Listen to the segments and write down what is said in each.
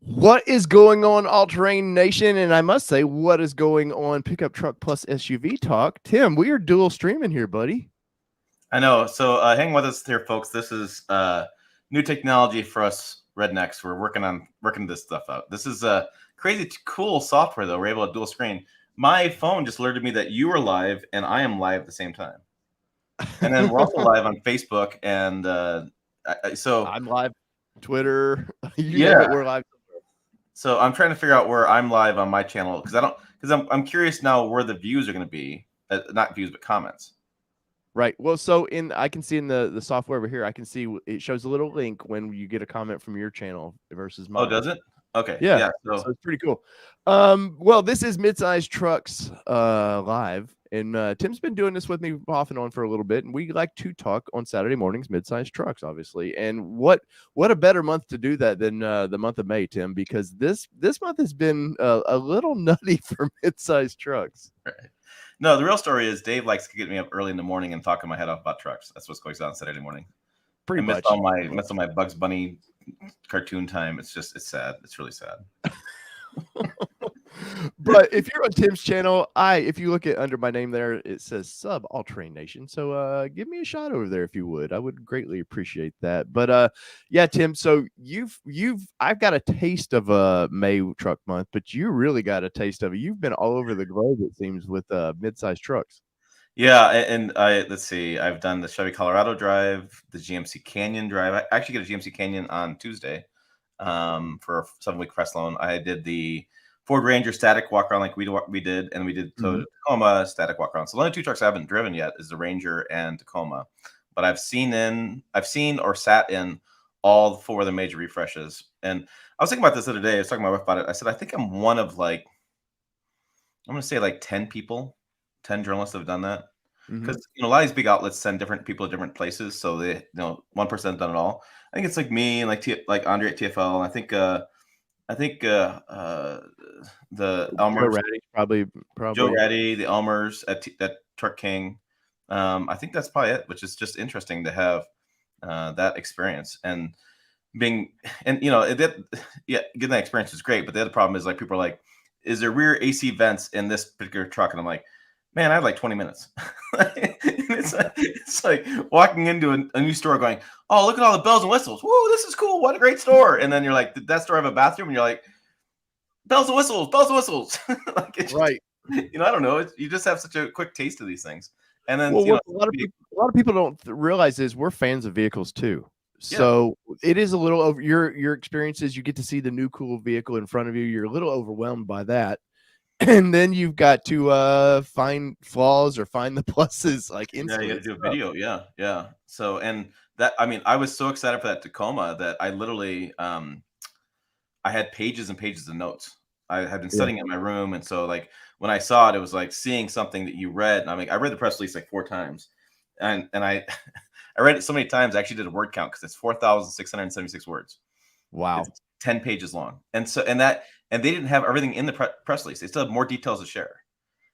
What is going on, All Terrain Nation? And I must say, what is going on, Pickup Truck Plus SUV Talk? Tim, we are dual streaming here, buddy. I know. So hang with us here, folks. This is new technology for us rednecks. We're working this stuff out. This is crazy cool software, though. We're able to dual screen. My phone just alerted me that you are live and I am live at the same time. And then we're also live on Facebook. And so I'm live, Twitter. You yeah. name it, we're live. So I'm trying to figure out where I'm live on my channel because I'm curious now where the views are going to be, not views but comments. Right. Well, so I can see in the software over here, I can see it shows a little link when you get a comment from your channel versus mine. Oh, does it? Okay. Yeah. So So it's pretty cool. Well, this is Midsize Trucks live, and Tim's been doing this with me off and on for a little bit, and we like to talk on Saturday mornings, Midsize Trucks, obviously. And what a better month to do that than the month of May, Tim, because this month has been a little nutty for Midsize Trucks. right. No, the real story is Dave likes to get me up early in the morning and talking my head off about trucks. That's what's going on Saturday morning. Pretty much. Missed all my Bugs Bunny cartoon time. It's sad. It's really sad. But if you're on Tim's channel, if you look at under my name there, it says sub All Terrain Nation. So give me a shot over there if you would. I would greatly appreciate that. But yeah, Tim, so I've got a taste of a May truck month, but you really got a taste of it. You've been all over the globe, it seems, with mid-sized trucks. Yeah, and let's see, I've done the Chevy Colorado drive, the GMC Canyon drive. I actually get a GMC Canyon on Tuesday for a 7-week press loan. I did the Ford Ranger static walk around like we did, and we did Tacoma static walk around. So the only two trucks I haven't driven yet is the Ranger and Tacoma, but I've seen or sat in all 4 of the major refreshes. And I was thinking about this the other day. I was talking to my wife about it. I said I think I'm one of I'm going to say 10 people, 10 journalists have done that. Because a lot of these big outlets send different people to different places, so they one person has done it all. I think it's like me and like Andre at TFL, and I think the Elmers, probably Joe Ratty, the Elmers at Truck King. I think that's probably it, which is just interesting to have that experience and getting that experience is great. But the other problem is people are like, is there rear AC vents in this particular truck? And I'm like, man, I have 20 minutes. it's like walking into a new store going, oh, look at all the bells and whistles. Whoa, this is cool. What a great store. And then you're like, did that store have a bathroom? And you're like, bells and whistles, bells and whistles. Right. I don't know. You just have such a quick taste of these things. And then, a lot of people don't realize is we're fans of vehicles too. So it is a little over your experiences. You get to see the new cool vehicle in front of you. You're a little overwhelmed by that. And then you've got to find flaws or find the pluses instantly. Yeah, you got to do a video. Yeah. So, and that, I was so excited for that Tacoma that I literally, I had pages and pages of notes. I had been studying it in my room. And so when I saw it, it was like seeing something that you read. And I read the press release 4 times. And I, I read it so many times, I actually did a word count because it's 4,676 words. Wow. It's 10 pages long. And so, and they didn't have everything in the press release. They still have more details to share.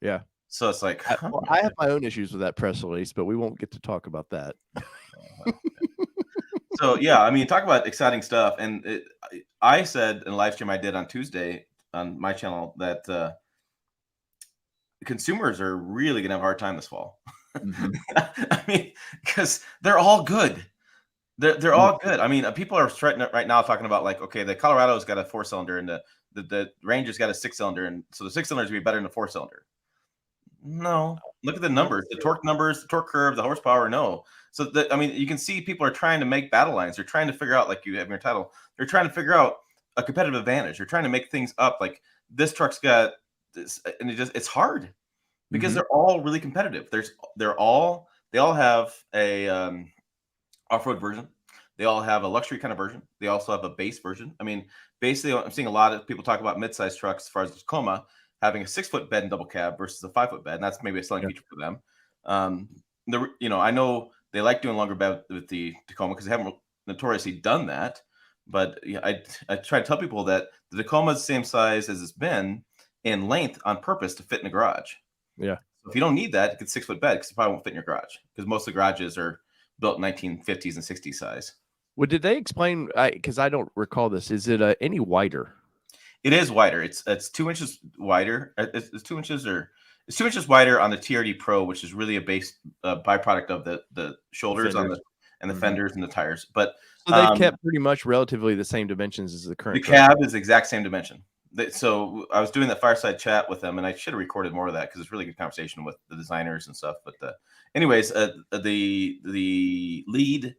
Yeah. So it's like, I have my own issues with that press release, but we won't get to talk about that. So yeah, talk about exciting stuff. And I said in a live stream I did on Tuesday on my channel that consumers are really going to have a hard time this fall. Because they're all good. They're all good. People are right now talking about okay, the Colorado's got a 4-cylinder and the Ranger's got a 6-cylinder, and so the 6-cylinder is be better than the 4-cylinder. No, look at the numbers, the torque numbers, the torque curve, the horsepower. No, so you can see people are trying to make battle lines. They're trying to figure out, like you have in your title, they're trying to figure out a competitive advantage. They're trying to make things up. Like this truck's got this, and it's hard because they're all really competitive. They all have a off-road version. They all have a luxury kind of version. They also have a base version. Basically, I'm seeing a lot of people talk about mid-sized trucks as far as the Tacoma having a 6-foot bed and double cab versus a 5-foot bed, and that's maybe a selling feature for them. I know they like doing longer bed with the Tacoma because they haven't notoriously done that. But I try to tell people that the Tacoma is the same size as it's been in length on purpose to fit in a garage. Yeah. So if you don't need that, get 6-foot bed because it probably won't fit in your garage because most of the garages are built 1950s and 60s size. Well, did they explain? Because I don't recall this. Is it any wider? It is wider. It's 2 inches wider. It's 2 inches, or it's 2 inches wider on the TRD Pro, which is really a base byproduct of the shoulders on Fenders. the and the Mhm. fenders and the tires. But So they've kept pretty much relatively the same dimensions as the the current truck. cab is the exact same dimension. So I was doing that fireside chat with them, and I should have recorded more of that because it's really good conversation with the designers and stuff. But anyways, the lead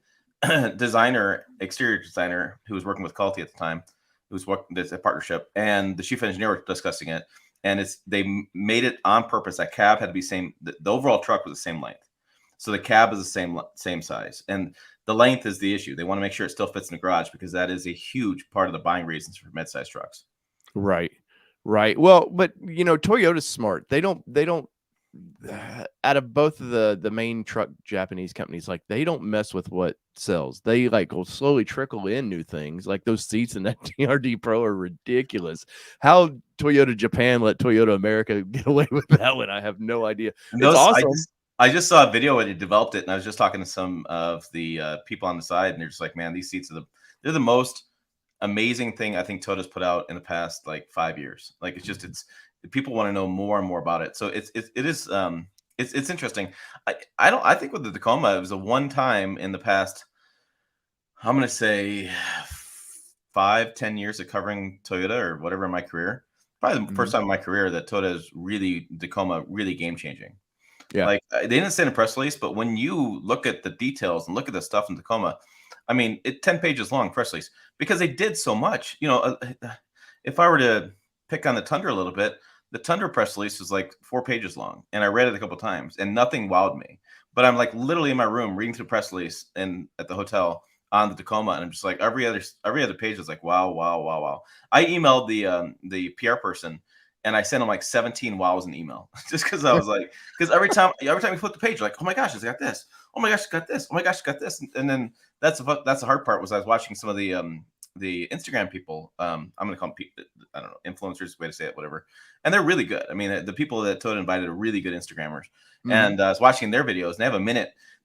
designer, exterior designer, who was working with Culty at the time, who was working this a partnership, and the chief engineer were discussing it, and they made it on purpose. That cab had to be same. The overall truck was the same length, so the cab is the same size, and the length is the issue. They want to make sure it still fits in the garage because that is a huge part of the buying reasons for midsize trucks. Right. Right. Well, but Toyota's smart. They don't out of both of the main truck Japanese companies, like they don't mess with what sells. They like will slowly trickle in new things. Like those seats in that TRD Pro are ridiculous. How Toyota Japan let Toyota America get away with that one, I have no idea. And It's those, awesome. I just saw a video when it developed it, and I was just talking to some of the people on the side, and they're just like, man, these seats are they're the most amazing thing I think Toyota's put out in the past like 5 years. Like it's people want to know more and more about it. So it is it's interesting. I think with the Tacoma, it was a one time in the past, I'm gonna say 5-10 years of covering Toyota or whatever in my career. Probably the first time in my career that Toyota is really Tacoma really game changing. Yeah. Like they didn't say in a press release, but when you look at the details and look at the stuff in Tacoma, I mean, 10 pages long press release because they did so much. If I were to pick on the Tundra a little bit, the Tundra press release was like 4 pages long, and I read it a couple times, and nothing wowed me. But I'm like literally in my room reading through the press release and at the hotel on the Tacoma, and I'm just like every other page is like wow, wow, wow, wow. I emailed the PR person, and I sent him like 17 wows in email just because I was like, because every time you flip the page, you're like, oh my gosh, it's got this. Oh my gosh, it's got this. Oh my gosh, it's got this. And then that's the hard part was I was watching some of the Instagram people. I'm gonna call them, I don't know, influencers, way to say it, whatever. And they're really good. I mean, the people that Toyota invited are really good Instagrammers. And I was watching their videos, and they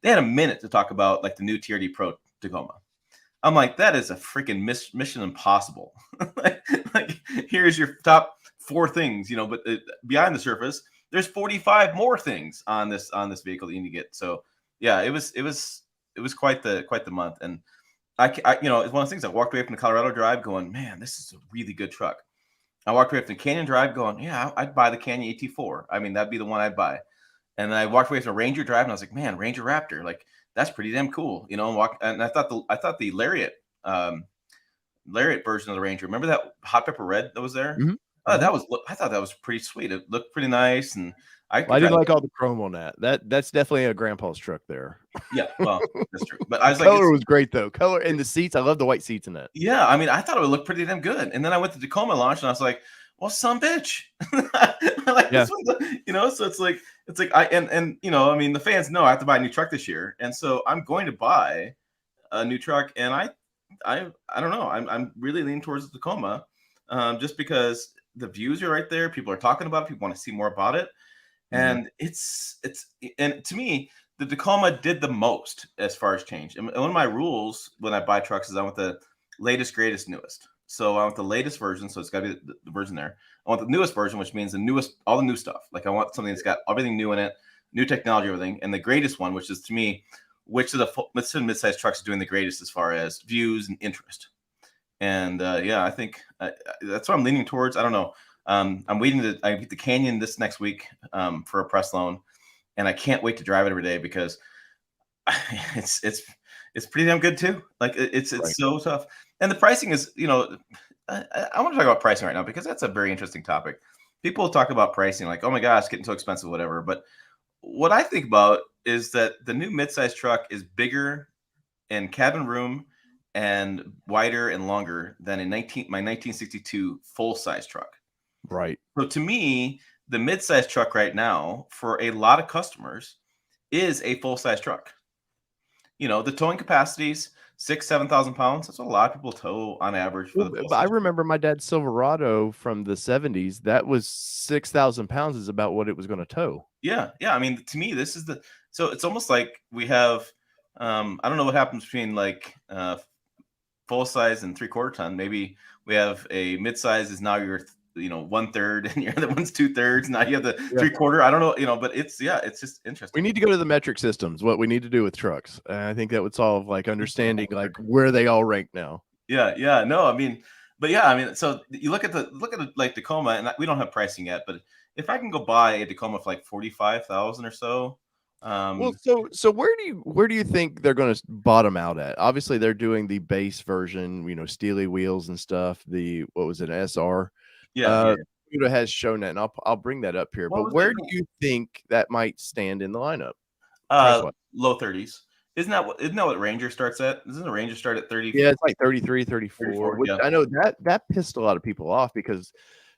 had a minute to talk about like the new TRD Pro Tacoma. I'm like, that is a freaking mission impossible. like, here's your top 4 things, but behind the surface, there's 45 more things on this vehicle that you need to get. So yeah, it was quite the month. And I it's one of those things. I walked away from the Colorado drive going, man, this is a really good truck. I walked away from the Canyon drive going, yeah, I'd buy the Canyon AT4. I mean, that'd be the one I'd buy. And I walked away from a Ranger drive, and I was like, man, Ranger Raptor, like that's pretty damn cool, And I thought the Lariat version of the Ranger. Remember that hot pepper red that was there? I thought that was pretty sweet. It looked pretty nice, and I didn't like all the chrome on that. That's definitely a grandpa's truck there. Yeah, well, that's true. But I was color was great though. Color and the seats. I love the white seats in that. Yeah, I mean, I thought it would look pretty damn good. And then I went to Tacoma launch, and I was like, well, some bitch. This one, so it's like I mean, the fans know I have to buy a new truck this year, and so I'm going to buy a new truck, and I don't know, I'm really leaning towards the Tacoma, just because the views are right there. People are talking about it. People want to see more about it, and and to me, the Tacoma did the most as far as change. And one of my rules when I buy trucks is I want the latest, greatest, newest. So I want the latest version, so it's got to be the version there. I want the newest version, which means all the new stuff. Like I want something that's got everything new in it, new technology, everything, and the greatest one, which is to me, which of the midsize trucks are doing the greatest as far as views and interest. And I think that's what I'm leaning towards. I don't know. I'm waiting I get the Canyon this next week for a press loan, and I can't wait to drive it every day because it's pretty damn good too. Like it's right. So tough. And the pricing is, I want to talk about pricing right now because that's a very interesting topic. People talk about pricing like, oh my gosh, getting so expensive, whatever. But what I think about is that the new midsize truck is bigger in cabin room and wider and longer than my 1962 full size truck. Right. So to me, the midsize truck right now for a lot of customers is a full size truck. The towing capacities, 7,000 pounds. That's what a lot of people tow on average. But I remember my dad's Silverado from the 70s. That was 6,000 pounds is about what it was going to tow. Yeah. I mean, to me, this is so it's almost like we have, I don't know what happens between like full size and 3/4 ton. Maybe We have a midsize is now your 1/3, and your other one's 2/3. Now you have the 3/4. I don't know, but it's just We interesting. need to go to the metric systems. What we need to do with trucks. I think that would solve like understanding like where they all rank now. Yeah. No, I mean, but yeah, I mean, so you look at like Tacoma, and we don't have pricing yet, but if I can go buy a Tacoma for like 45,000 or so. Well, so where do you think they're going to bottom out at? Obviously, they're doing the base version, steely wheels and stuff. The what was it, SR? Yeah. Toyota has shown that, and I'll bring that up here. What But was where it? do you think that might stand in the lineup, price wise? Low 30s. Isn't that what Ranger starts at? Doesn't the Ranger start at 30? Yeah, it's like 33, 34, 34, which yeah. I know that pissed a lot of people off because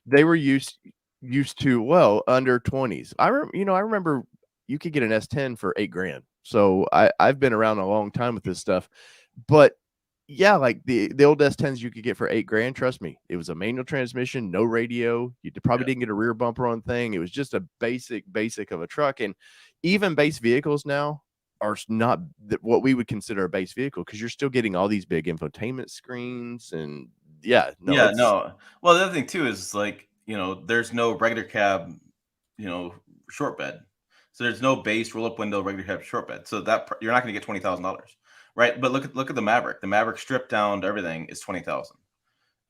they were used to under 20s. I remember you could get an S10 for $8,000. So I've been around a long time with this stuff, but yeah, like the old S10s you could get for $8,000. Trust me, it was a manual transmission, no radio. You probably didn't get a rear bumper on thing. It was just a basic of a truck, and even base vehicles now are not what we would consider a base vehicle because you're still getting all these big infotainment screens and no. Well, the other thing too is like there's no regular cab, short bed. So there's no base roll up window regular cab short bed. So that you're not going to get $20,000, right? But look at the Maverick. The Maverick stripped down to everything is 20,000,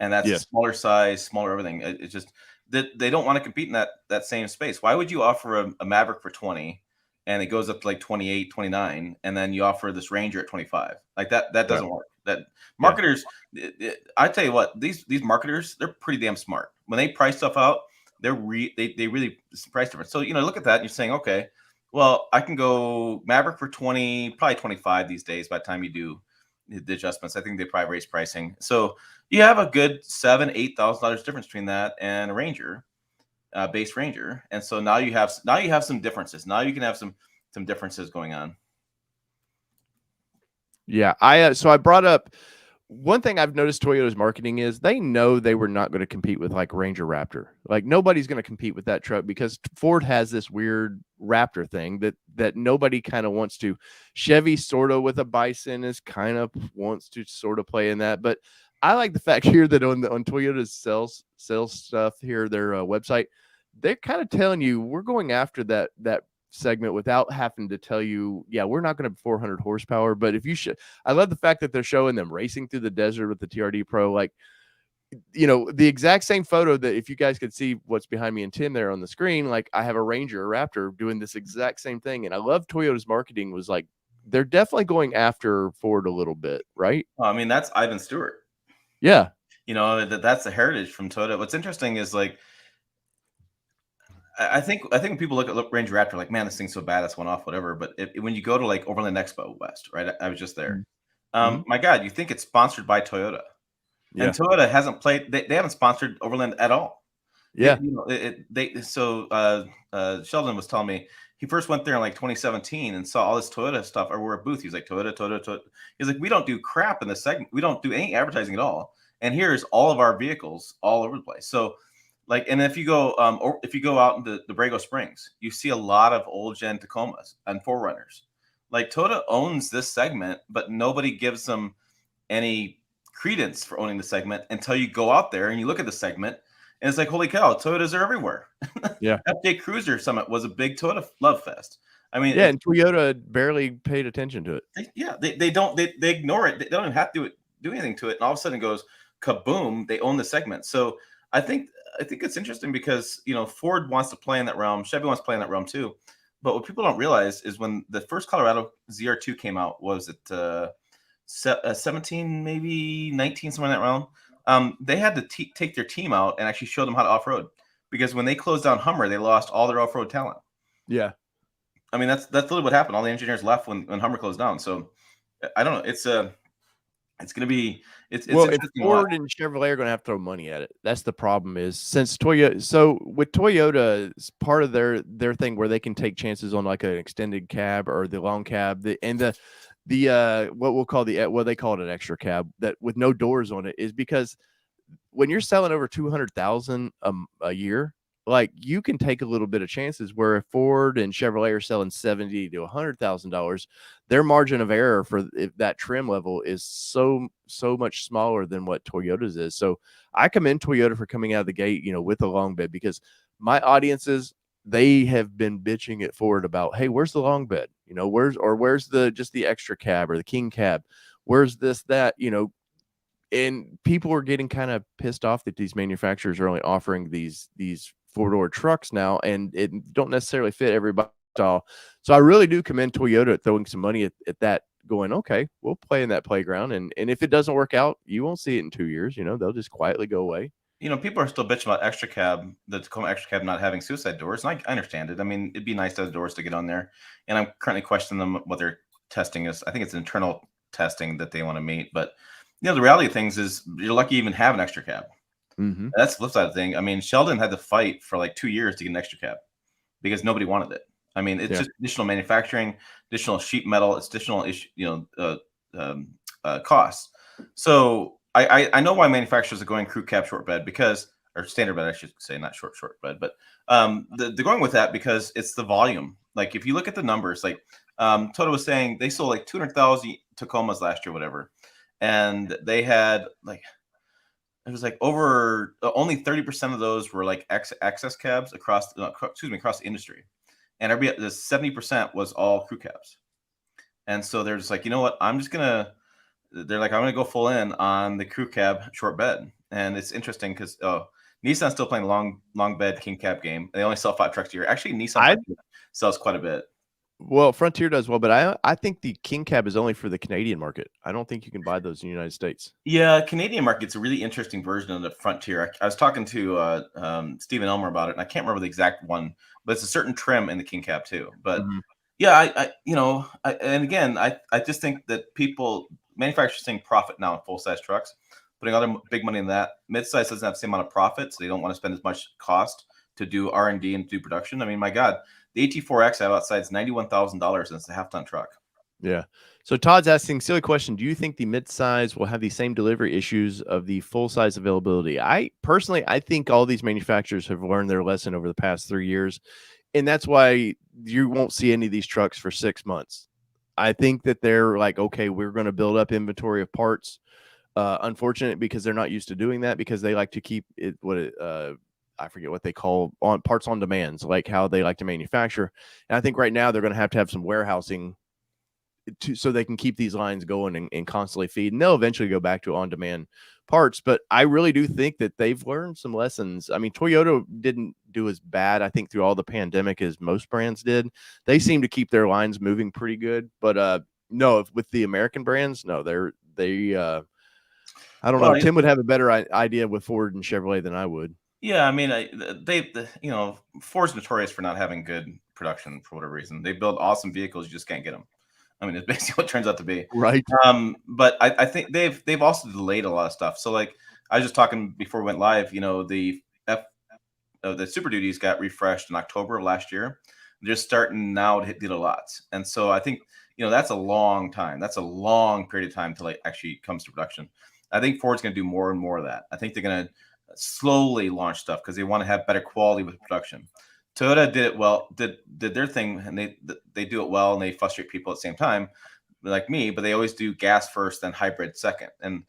and that's a smaller size, smaller everything. It's just that they don't want to compete in that same space. Why would you offer a Maverick for 20? And it goes up to like 28, 29, and then you offer this Ranger at 25. Like that doesn't work. That marketers, I tell you what, these marketers, they're pretty damn smart. When they price stuff out, they really price different. So look at that, and you're saying, okay, well, I can go Maverick for 20, probably 25 these days. By the time you do the adjustments, I think they probably raise pricing. So you have a good $7,000-8,000 difference between that and a Ranger. Base Ranger, and so now you have some differences. Now you can have some differences going on. Yeah, I brought up one thing I've noticed Toyota's marketing is they know they were not going to compete with like Ranger Raptor. Like nobody's going to compete with that truck because Ford has this weird Raptor thing that nobody kind of wants to. Chevy sort of with a Bison is kind of wants to sort of play in that, but I like the fact here that on Toyota's sales stuff here, their website, they're kind of telling you we're going after that segment without having to tell you, yeah, we're not going to have 400 horsepower. But if you should, I love the fact that they're showing them racing through the desert with the TRD Pro, like the exact same photo that if you guys could see what's behind me and Tim there on the screen, like I have a Ranger, a Raptor doing this exact same thing, and I love Toyota's marketing was like they're definitely going after Ford a little bit, right? I mean, that's Ivan Stewart. Yeah. That's the heritage from Toyota. What's interesting is like, I think when people look at Ranger Raptor, like, man, this thing's so bad, it's one off, whatever. But when you go to like Overland Expo West, right? I was just there. My God, you think it's sponsored by Toyota, and Toyota hasn't played. They haven't sponsored Overland at all. Yeah. Sheldon was telling me he first went there in like 2017 and saw all this Toyota stuff. Or we're at booth. He's like, Toyota. He's like, we don't do crap in this segment. We don't do any advertising at all. And here's all of our vehicles all over the place. So, like, and if you go out into the Brago Springs, you see a lot of old gen Tacomas and 4Runners. Like Toyota owns this segment, but nobody gives them any credence for owning the segment until you go out there and you look at the segment. And it's like, holy cow, Toyotas are everywhere. Yeah. FJ Cruiser Summit was a big Toyota love fest. I mean, and Toyota barely paid attention to it. They don't. They ignore it. They don't even have to do anything to it. And all of a sudden it goes kaboom. They own the segment. So I think it's interesting because Ford wants to play in that realm. Chevy wants to play in that realm too. But what people don't realize is when the first Colorado ZR2 came out, was it 17, maybe 19, somewhere in that realm? They had to take their team out and actually show them how to off-road, because when they closed down Hummer, they lost all their off-road talent. Yeah. I mean, that's literally what happened. All the engineers left when Hummer closed down. So I don't know. It's going to be, it's Ford and Chevrolet are going to have to throw money at it. That's the problem is since Toyota. So with Toyota, it's part of their thing where they can take chances on like an extended cab or the long cab, the what we'll call they call it an extra cab that with no doors on it, is because when you're selling over 200,000 a year, like you can take a little bit of chances where if Ford and Chevrolet are selling $70,000 to $100,000, their margin of error for that trim level is so much smaller than what Toyota's is. So I commend Toyota for coming out of the gate, with a long bed, because my audiences, they have been bitching at Ford about, hey, where's the long bed? Where's the extra cab or the king cab? Where's this, that, and people are getting kind of pissed off that these manufacturers are only offering these four-door trucks now, and it don't necessarily fit everybody style. So I really do commend Toyota at throwing some money at that, going, okay, we'll play in that playground, and if it doesn't work out, you won't see it in 2 years. They'll just quietly go away. People are still bitching about extra cab, the Tacoma extra cab not having suicide doors, and I understand it. I mean, it'd be nice to have doors to get on there, and I'm currently questioning them what their testing is. I think it's internal testing that they want to meet, but the reality of things is you're lucky you even have an extra cab. Mm-hmm. That's the flip side of the thing. I mean, Sheldon had to fight for like 2 years to get an extra cab because nobody wanted it. I mean, it's just additional manufacturing, additional sheet metal, it's additional costs. So I know why manufacturers are going crew cab short bed, because, or standard bed, I should say, not short bed, but they're going with that because it's the volume. Like if you look at the numbers, like Toto was saying, they sold like 200,000 Tacomas last year, whatever, and they had like, it was like over only 30% of those were like access cabs across the industry, and the 70% was all crew cabs. And so they're just like, you know what, I'm gonna go full in on the crew cab short bed. And it's interesting because Nissan's still playing long bed king cab game. They only sell 5 trucks a year. Actually, Nissan sells quite a bit. Well, Frontier does well, but I think the king cab is only for the Canadian market. I don't think you can buy those in the United States. Yeah, Canadian market's a really interesting version of the Frontier. I was talking to Stephen Elmer about it, and I can't remember the exact one, but it's a certain trim in the king cab too. But yeah, and again, I just think that manufacturers seeing profit now in full size trucks, putting other big money in that. Midsize doesn't have the same amount of profit, so they don't want to spend as much cost to do R&D and do production. I mean, my God, the AT4X I have outside is $91,000, and it's a half-ton truck. Yeah. So Todd's asking, silly question, do you think the midsize will have the same delivery issues of the full-size availability? I think all these manufacturers have learned their lesson over the past 3 years, and that's why you won't see any of these trucks for 6 months. I think that they're like, okay, we're going to build up inventory of parts. Unfortunate, because they're not used to doing that, because they like to keep it I forget what they call parts on demands, like how they like to manufacture. And I think right now they're going to have some warehousing so they can keep these lines going and constantly feed, and they'll eventually go back to on-demand parts. But I really do think that they've learned some lessons. I mean, Toyota didn't do as bad, I think, through all the pandemic as most brands did. They seem to keep their lines moving pretty good. But no, with the American brands, no, they I don't know. Tim would have a better idea with Ford and Chevrolet than I would. Yeah, I mean, Ford's notorious for not having good production for whatever reason. They build awesome vehicles, you just can't get them. I mean, it's basically what it turns out to be. Right. But I think they've also delayed a lot of stuff. So like I was just talking before we went live, the Super Duties got refreshed in October of last year. They're just starting now to hit dealer lots. And so I think, that's a long time. That's a long period of time till it actually comes to production. I think Ford's going to do more and more of that. I think they're going to slowly launch stuff because they want to have better quality with production. Toyota did it well, did their thing, and they do it well, and they frustrate people at the same time, like me. But they always do gas first, then hybrid second. And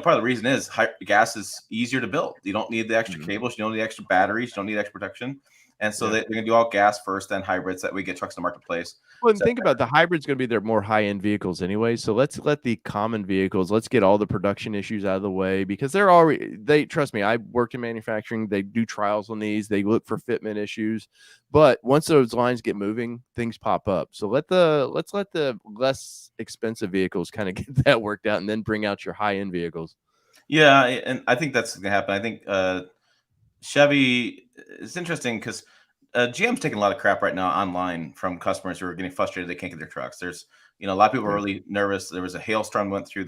part of the reason is gas is easier to build. You don't need the extra cables, you don't need extra batteries, you don't need extra protection. And so they're going to do all gas first, then hybrids, that we get trucks in the marketplace. Well, and think about the hybrid's going to be their more high-end vehicles anyway. So let's let the common vehicles, let's get all the production issues out of the way, because trust me, I worked in manufacturing. They do trials on these. They look for fitment issues. But once those lines get moving, things pop up. So let's let the less expensive vehicles kind of get that worked out, and then bring out your high-end vehicles. Yeah, and I think that's going to happen. I think Chevy is interesting because GM's taking a lot of crap right now online from customers who are getting frustrated they can't get their trucks. There's a lot of people are really nervous. There was a hailstorm went through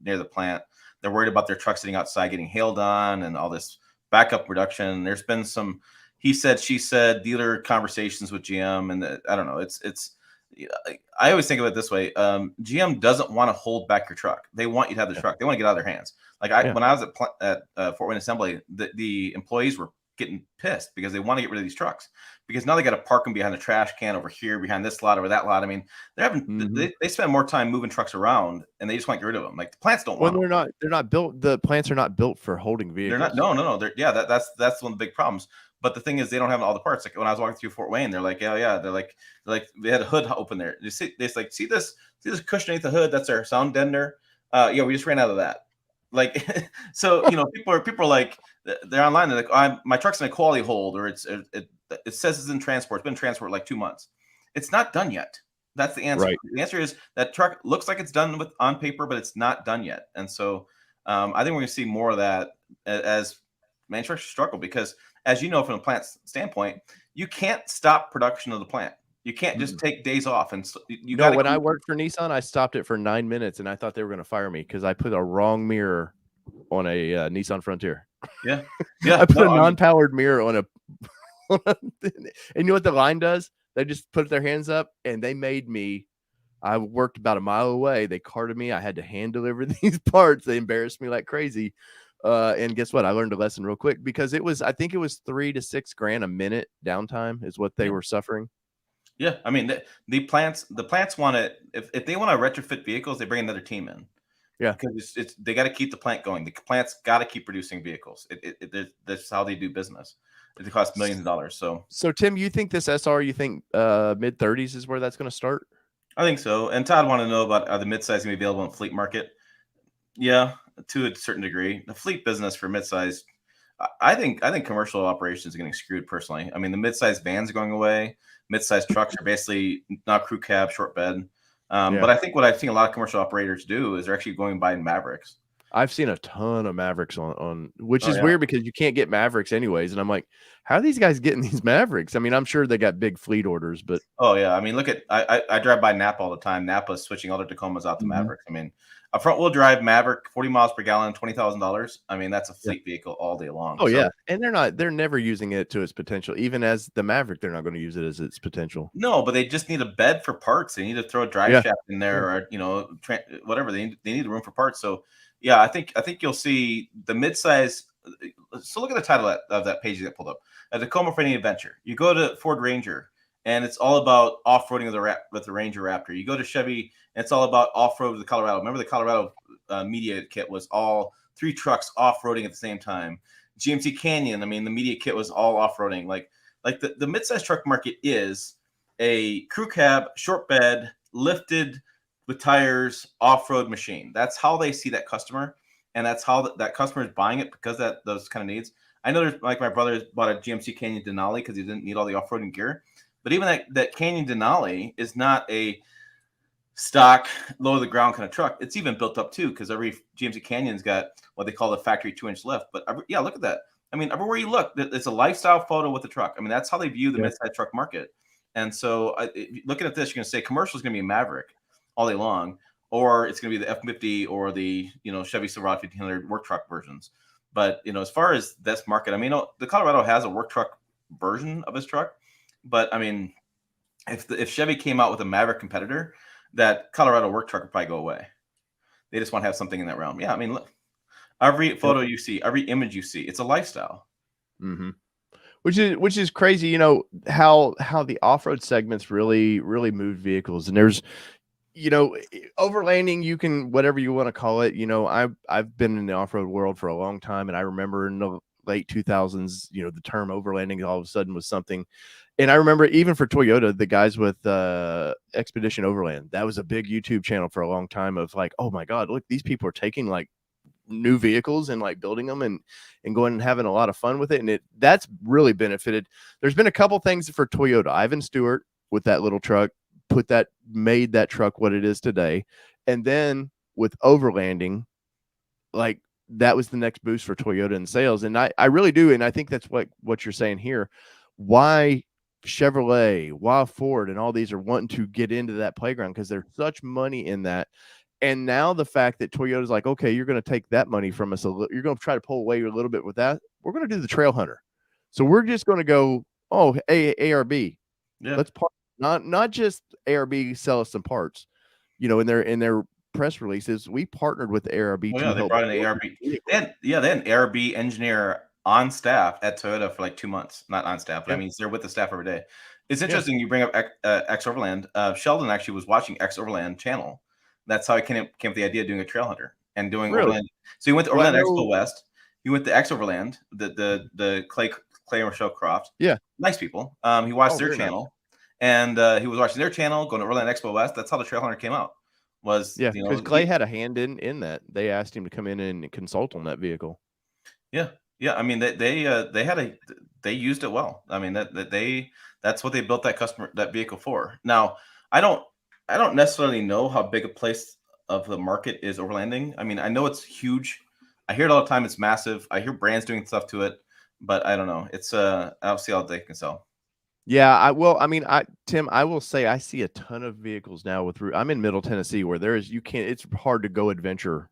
near the plant. They're worried about their trucks sitting outside getting hailed on and all this backup production. There's been some he said, she said dealer conversations with GM, and I don't know. I always think of it this way. GM doesn't want to hold back your truck. They want you to have the truck. They want to get out of their hands. Like when I was at Fort Wayne Assembly, the employees were getting pissed because they want to get rid of these trucks because now they got to park them behind a trash can over here, behind this lot or that lot. I mean, they're having they spend more time moving trucks around and they just want to get rid of them. Like the plants don't want When them. they're not built. The plants are not built for holding They're not. vehicles. No. They're that's one of the big problems. But the thing is, they don't have all the parts. Like when I was walking through Fort Wayne, they're like, yeah. They're like they had a hood open there. They like see this cushion underneath the hood. That's our sound deadener. Yeah, we just ran out of that. Like, so people are like, they're online. They're like, my truck's in a quality hold, or it says it's in transport. It's been in transport like 2 months. It's not done yet. That's the answer. Right. The answer is that truck looks like it's done on paper, but it's not done yet. And so I think we're going to see more of that as manufacturers struggle because, as you know, from a plant standpoint, you can't stop production of the plant. You can't just take days off, and you got to. When I worked for Nissan, I stopped it for 9 minutes, and I thought they were going to fire me because I put a wrong mirror on a Nissan Frontier. Yeah. I put a non-powered mirror on a, and you know what the line does? They just put their hands up, and they made me. I worked about a mile away. They carted me. I had to hand deliver these parts. They embarrassed me like crazy. And guess what? I learned a lesson real quick because I think it was $3 to $6 grand a minute downtime is what they were suffering. Yeah, I mean the plants want to if they want to retrofit vehicles, they bring another team in. Yeah, because it's they got to keep the plant going. The plant's got to keep producing vehicles. That's how they do business. It costs millions of dollars. So Tim, you think this SR? You think mid-30s is where that's going to start? I think so. And Todd wanted to know about are the midsize going to be available in fleet market? Yeah, to a certain degree. The fleet business for midsize, I think commercial operations are getting screwed personally. I mean, the midsize vans are going away. Midsize trucks are basically not crew cab, short bed. But I think what I've seen a lot of commercial operators do is they're actually going and buying Mavericks. I've seen a ton of Mavericks on which is weird because you can't get Mavericks anyways. And I'm like, how are these guys getting these Mavericks? I mean, I'm sure they got big fleet orders, but I mean, look at I drive by Napa all the time. Napa's switching all their Tacomas out to Mavericks. I mean, a front wheel drive Maverick, 40 miles per gallon, $20,000. I mean, that's a fleet vehicle all day long. Oh, yeah. And they're never using it to its potential. Even as the Maverick, they're not going to use it as its potential. No, but they just need a bed for parts. They need to throw a drive shaft in there or, whatever. They need room for parts. So, yeah, I think you'll see the midsize. So look at the title of that page that pulled up. A Tacoma for any adventure. You go to Ford Ranger, and it's all about off-roading with the Ranger Raptor. You go to Chevy, and it's all about off-road with the Colorado. Remember the Colorado media kit was all 3 trucks off-roading at the same time. GMC Canyon, I mean, the media kit was all off-roading. Like the midsize truck market is a crew cab, short bed, lifted with tires, off-road machine. That's how they see that customer, and that's how that customer is buying it because those kind of needs. I know there's like my brother bought a GMC Canyon Denali because he didn't need all the off-roading gear. But even that Canyon Denali is not a stock, low to the ground kind of truck. It's even built up too because every GMC Canyon's got what they call the factory 2-inch lift. But yeah, look at that. I mean, everywhere you look, it's a lifestyle photo with the truck. I mean, that's how they view the midsize truck market. And so looking at this, you're going to say commercial is going to be a Maverick all day long, or it's going to be the F-50 or the Chevy Silverado 1500 work truck versions. But as far as this market, I mean, the Colorado has a work truck version of his truck. But I mean, if Chevy came out with a Maverick competitor, that Colorado work truck would probably go away. They just want to have something in that realm. Yeah, I mean, look, every photo you see, every image you see, it's a lifestyle. Mm-hmm. Which is crazy. How the off-road segments really moved vehicles, and there's overlanding. You can whatever you want to call it. I've been in the off-road world for a long time, and I remember in the late 2000s, the term overlanding all of a sudden was something. And I remember even for Toyota, the guys with Expedition Overland, that was a big YouTube channel for a long time of like, oh my God, look, these people are taking like new vehicles and like building them and going and having a lot of fun with it. And that's really benefited. There's been a couple things for Toyota. Ivan Stewart with that little truck, made that truck what it is today. And then with overlanding, like that was the next boost for Toyota in sales. And I really do. And I think that's what you're saying here. Why Chevrolet, why Ford, and all these are wanting to get into that playground because there's such money in that. And now the fact that Toyota's like, okay, you're going to take that money from us. You're going to try to pull away a little bit with that. We're going to do the Trail Hunter. So we're just going to go, ARB. Yeah. Let's not just ARB sell us some parts. In their press releases, we partnered with the ARB. Oh, yeah, they brought in the ARB. They had ARB engineer on staff at Toyota for like 2 months. Not on staff, but I Yeah. mean, they're with the staff every day. It's Yeah. interesting you bring up X Overland. Sheldon actually was watching X Overland channel. That's how I came with the idea of doing a trail hunter and doing Really? Overland. So he went to Well, I Overland know. Expo West. He went to X Overland, the Clay and Rochelle Croft. Yeah. Nice people. He watched Oh, their very nice. channel, and he was watching their channel, going to Overland Expo West. That's how the trail hunter came out. Was Yeah, because Clay had a hand in that. They asked him to come in and consult on that vehicle. Yeah, yeah. I mean, they used it well. I mean that's what they built that vehicle for. Now, I don't I don't necessarily know how big a place of the market is overlanding. I mean, I know it's huge. I hear it all the time. It's massive. I hear brands doing stuff to it, but I don't know. It's I'll see how they can sell. Yeah, I mean, Tim, I will say I see a ton of vehicles now with I'm in Middle Tennessee where you can't, it's hard to go adventure.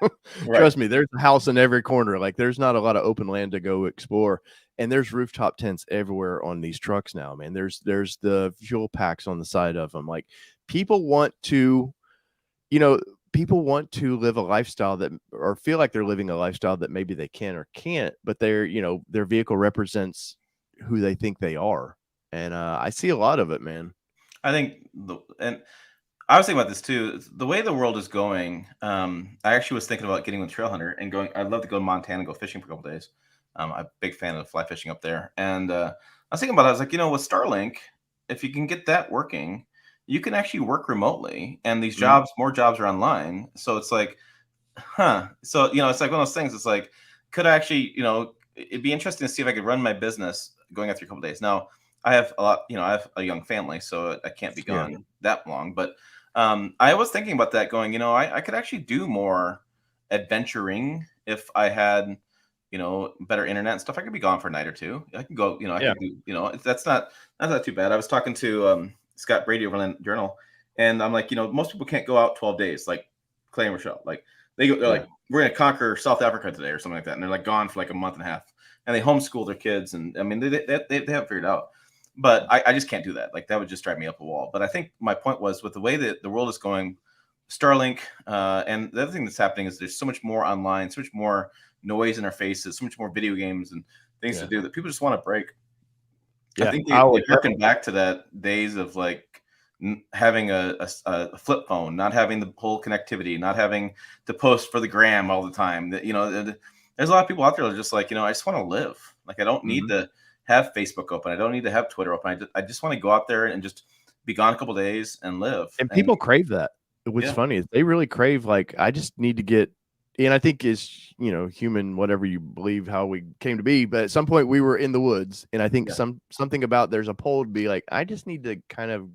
Right. Trust me, there's a house in every corner. Like there's not a lot of open land to go explore. And there's rooftop tents everywhere on these trucks now, man. There's the fuel packs on the side of them. Like people want to, you know, people want to live a lifestyle that or feel like they're living a lifestyle that maybe they can or can't, but their vehicle represents who they think they are. And I see a lot of it, man. I think and I was thinking about this too. The way the world is going, I actually was thinking about getting with Trail Hunter and going. I'd love to go to Montana and go fishing for a couple days. I'm a big fan of fly fishing up there, and I was thinking about it. I was like, with Starlink, if you can get that working, you can actually work remotely, and these Mhm. more jobs are online. So it's like, huh? So it's like one of those things. It's like, could I actually, it'd be interesting to see if I could run my business going after a couple days. Now, I have a lot, I have a young family, so I can't be Yeah. gone that long. But I was thinking about that, going, I could actually do more adventuring if I had, better internet and stuff. I could be gone for a night or two. I can go, I Yeah. could do, that's not too bad. I was talking to Scott Brady over in Journal, and I'm like, most people can't go out 12 days, like Clay and Rochelle. Like they're Yeah. like, we're gonna conquer South Africa today or something like that, and they're like gone for like a month and a half, and they homeschool their kids, and I mean they have figured out. But I just can't do that. Like that would just drive me up a wall. But I think my point was with the way that the world is going, Starlink, and the other thing that's happening is there's so much more online, so much more noise in our faces, so much more video games and things to Yeah. do that people just want to break. I Yeah. think I they would harken back to that days of like having a flip phone, not having the whole connectivity, not having to post for the gram all the time. That there's a lot of people out there that are just like, I just want to live. Like I don't need Mhm. to have Facebook open. I don't need to have Twitter open. I just want to go out there and just be gone a couple days and live. And And people crave that. What's yeah, funny is they really crave, like, I just need to get, and I think is, human, whatever you believe how we came to be, but at some point we were in the woods. And I think yeah, something about there's a pull to be like, I just need to kind of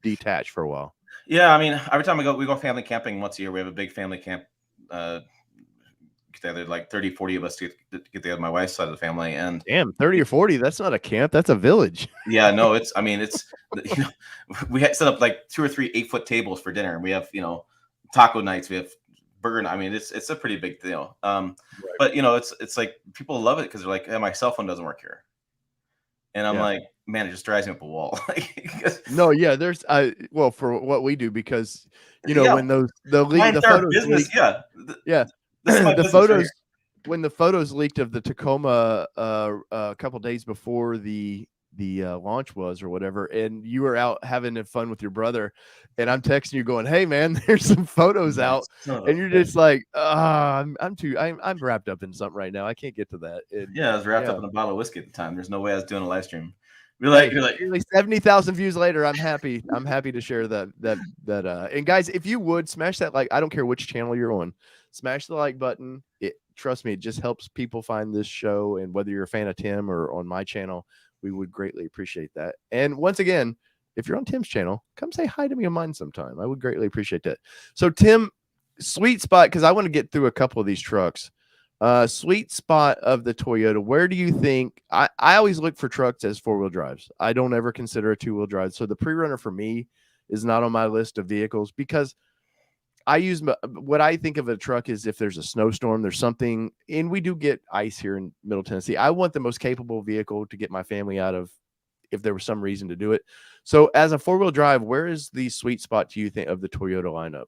detach for a while. yeah. I mean, every time we go family camping once a year. We have a big family camp. Get together, like 30, 40 of us to get together, my wife's side of the family, and Damn, 30 or 40, that's not a camp, that's a village. yeah, no, I mean, we had set up like 2 or 3 8-foot tables for dinner, and we have, taco nights, we have burger. I mean, it's a pretty big deal. Right. But it's like people love it because they're like, hey, my cell phone doesn't work here, and I'm Yeah. like, man, it just drives me up a wall. Like, No, yeah, there's well, for what we do, because yeah, when those my the entire photos business, leak. yeah, Yeah. this is my The business right here. photos when the photos leaked of the Tacoma a couple days before the launch was or whatever, and you were out having fun with your brother, and I'm texting you going, "Hey man, there's some photos Like, out," son of a and you're bitch. just like, "Ah, I'm wrapped up in something right now. I can't get to that." And Yeah, I was wrapped yeah, up in a bottle of whiskey at the time. There's no way I was doing a live stream. You're like, hey, you're like, nearly 70,000 views later, I'm happy. I'm happy to share that. And guys, if you would smash that like, I don't care which channel you're on, smash the like button. Trust me, it just helps people find this show. And whether you're a fan of Tim or on my channel, we would greatly appreciate that. And once again, if you're on Tim's channel, come say hi to me on mine sometime. I would greatly appreciate that. So Tim, sweet spot, because I want to get through a couple of these trucks. Sweet spot of the Toyota. Where do you think I always look for trucks as 4-wheel drives. I don't ever consider a 2-wheel drive. So the pre-runner for me is not on my list of vehicles because I use what I think of a truck is if there's a snowstorm, there's something, and we do get ice here in Middle Tennessee. I want the most capable vehicle to get my family out of if there was some reason to do it. So as a 4-wheel drive, where is the sweet spot do you think of the Toyota lineup?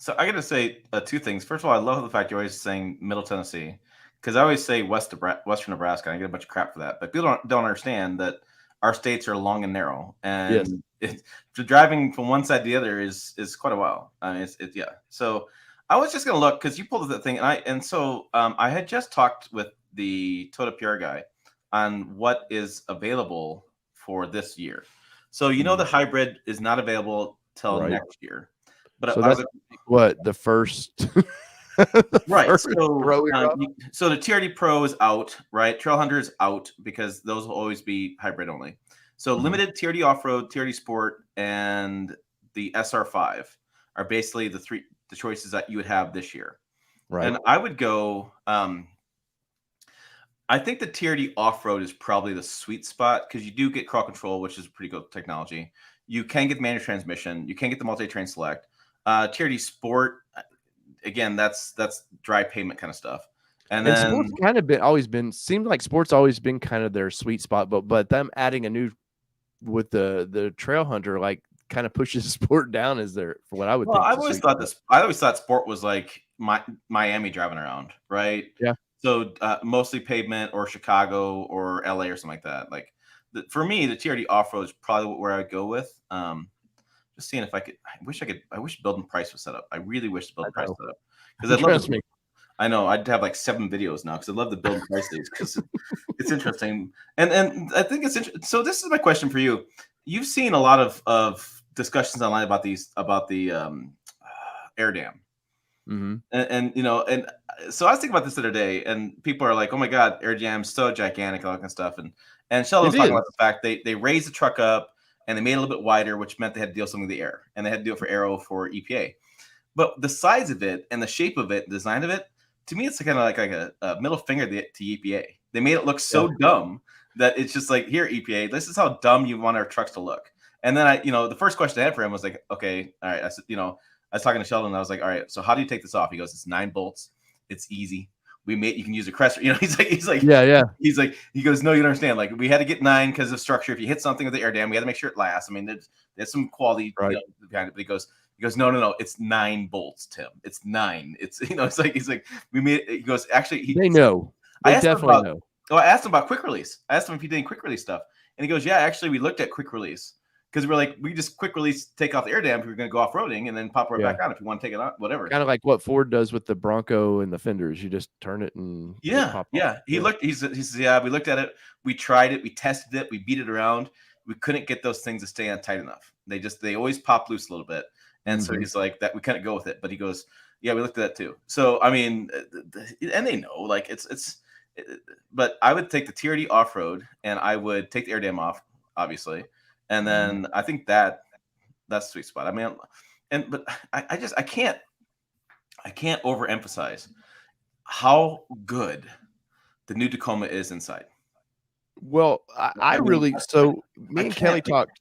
so I got to say 2 things. First of all, I love the fact you're always saying Middle Tennessee because I always say Western Nebraska, and I get a bunch of crap for that, but people don't understand that our states are long and narrow, Yes. and driving from one side to the other is quite a while. Yeah. So I was just gonna look because you pulled that thing, and I had just talked with the Toyota PR guy on what is available for this year. So the hybrid is not available till Right. next year, but So that's what the first. Right. First So the TRD Pro is out, right? Trail Hunter is out because those will always be hybrid only. So limited TRD Off-Road, TRD Sport, and the SR5 are basically the choices that you would have this year. Right. And I would go. I think the TRD Off-Road is probably the sweet spot because you do get crawl control, which is pretty good technology. You can get manual transmission. You can get the multi-train select. TRD Sport, again, that's dry pavement kind of stuff. And then sports kind of seemed like sports always been kind of their sweet spot, but them adding a new with the Trail Hunter like kind of pushes sport down as for what I would think. I always thought sport was like Miami driving around, right? Yeah. So mostly pavement or Chicago or LA or something like that. Like for me, the TRD off-road is probably where I would go with. Just seeing if I could. I wish build and price was set up. I really wish the build and price was set up because I'd love to. I know I'd have like 7 videos now because I'd love to build and price these because it's interesting. And I think it's interesting. So this is my question for you. You've seen a lot of discussions online about the air dam. And so I was thinking about this the other day, and people are like, "Oh my God, air dam's so gigantic," all that kind of stuff. And Sheldon was talking about the fact they raised the truck up and they made it a little bit wider, which meant they had to deal something with the air, and they had to do it for aero for EPA. But the size of it and the shape of it, the design of it, to me, it's kind of like a middle finger to EPA. They made it look so dumb that it's just like, here, EPA, this is how dumb you want our trucks to look. And then the first question I had for him was like, okay, all right. I said, I was talking to Sheldon and I was like, all right, so how do you take this off? He goes, it's 9 bolts. It's easy. You can use a crest. He's like, yeah. He goes, no, you don't understand. Like we had to get 9 because of structure. If you hit something with the air dam, we had to make sure it lasts. I mean, there's some quality behind it. But he goes, no, it's 9 bolts, Tim. It's 9. It's he's like we made it. He goes, actually, they know. They definitely know. Oh, I asked him about quick release. I asked him if he did any quick release stuff, and he goes, yeah, actually, we looked at quick release because we're like, we just quick release, take off the air dam if we're going to go off roading, and then pop right back on if you want to take it out, whatever. Kind of like what Ford does with the Bronco and the fenders. You just turn it and pop off. He looked. He says, yeah, we looked at it, we tried it, we tested it, we beat it around. We couldn't get those things to stay on tight enough. They always pop loose a little bit. And so he's like that. We couldn't go with it, but he goes, "Yeah, we looked at that too." So I mean, and they know, like but I would take the TRD off road, and I would take the air dam off, obviously, and then I think that's the sweet spot. I mean, but I can't overemphasize how good the new Tacoma is inside. Well, I really so me and Kelly talked.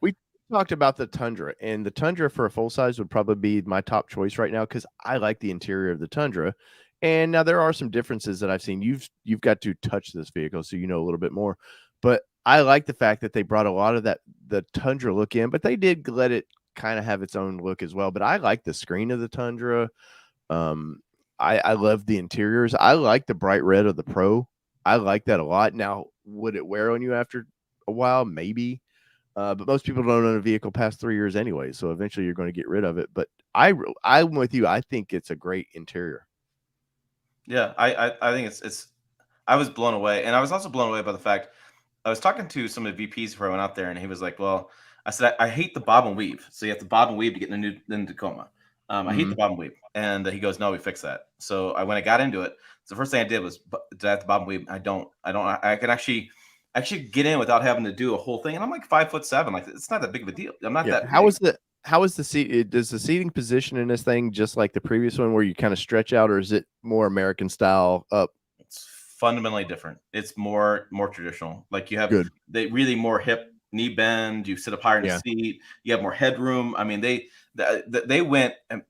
We talked about the Tundra, and the Tundra for a full size would probably be my top choice right now because I like the interior of the Tundra. And now there are some differences that I've seen. You've got to touch this vehicle, so you know a little bit more. But I like the fact that they brought a lot of the Tundra look in, but they did let it kind of have its own look as well. But I like the screen of the Tundra. I love the interiors. I like the bright red of the Pro. I like that a lot. Now, would it wear on you after a while? Maybe. But most people don't own a vehicle past 3 years anyway, so eventually you're going to get rid of it. But I'm with you. I think it's a great interior. Yeah, I think it's. I was blown away, and I was also blown away by the fact I was talking to some of the VPs before I went out there, and he was like, "Well," I said, "I hate the bob and weave. So you have to bob and weave to get in the new Tacoma. I hate the bob and weave." And he goes, "No, we fixed that." So when I got into it, the first thing I did was, "Did I have to bob and weave?" I don't. I can actually get in without having to do a whole thing, and I'm like 5'7". Like it's not that big of a deal. I'm not that. How is the seat? Does the seating position in this thing just like the previous one, where you kind of stretch out, or is it more American style up? It's fundamentally different. It's more traditional. Like you have they really more hip knee bend. You sit up higher in the seat. You have more headroom. I mean, they went. And,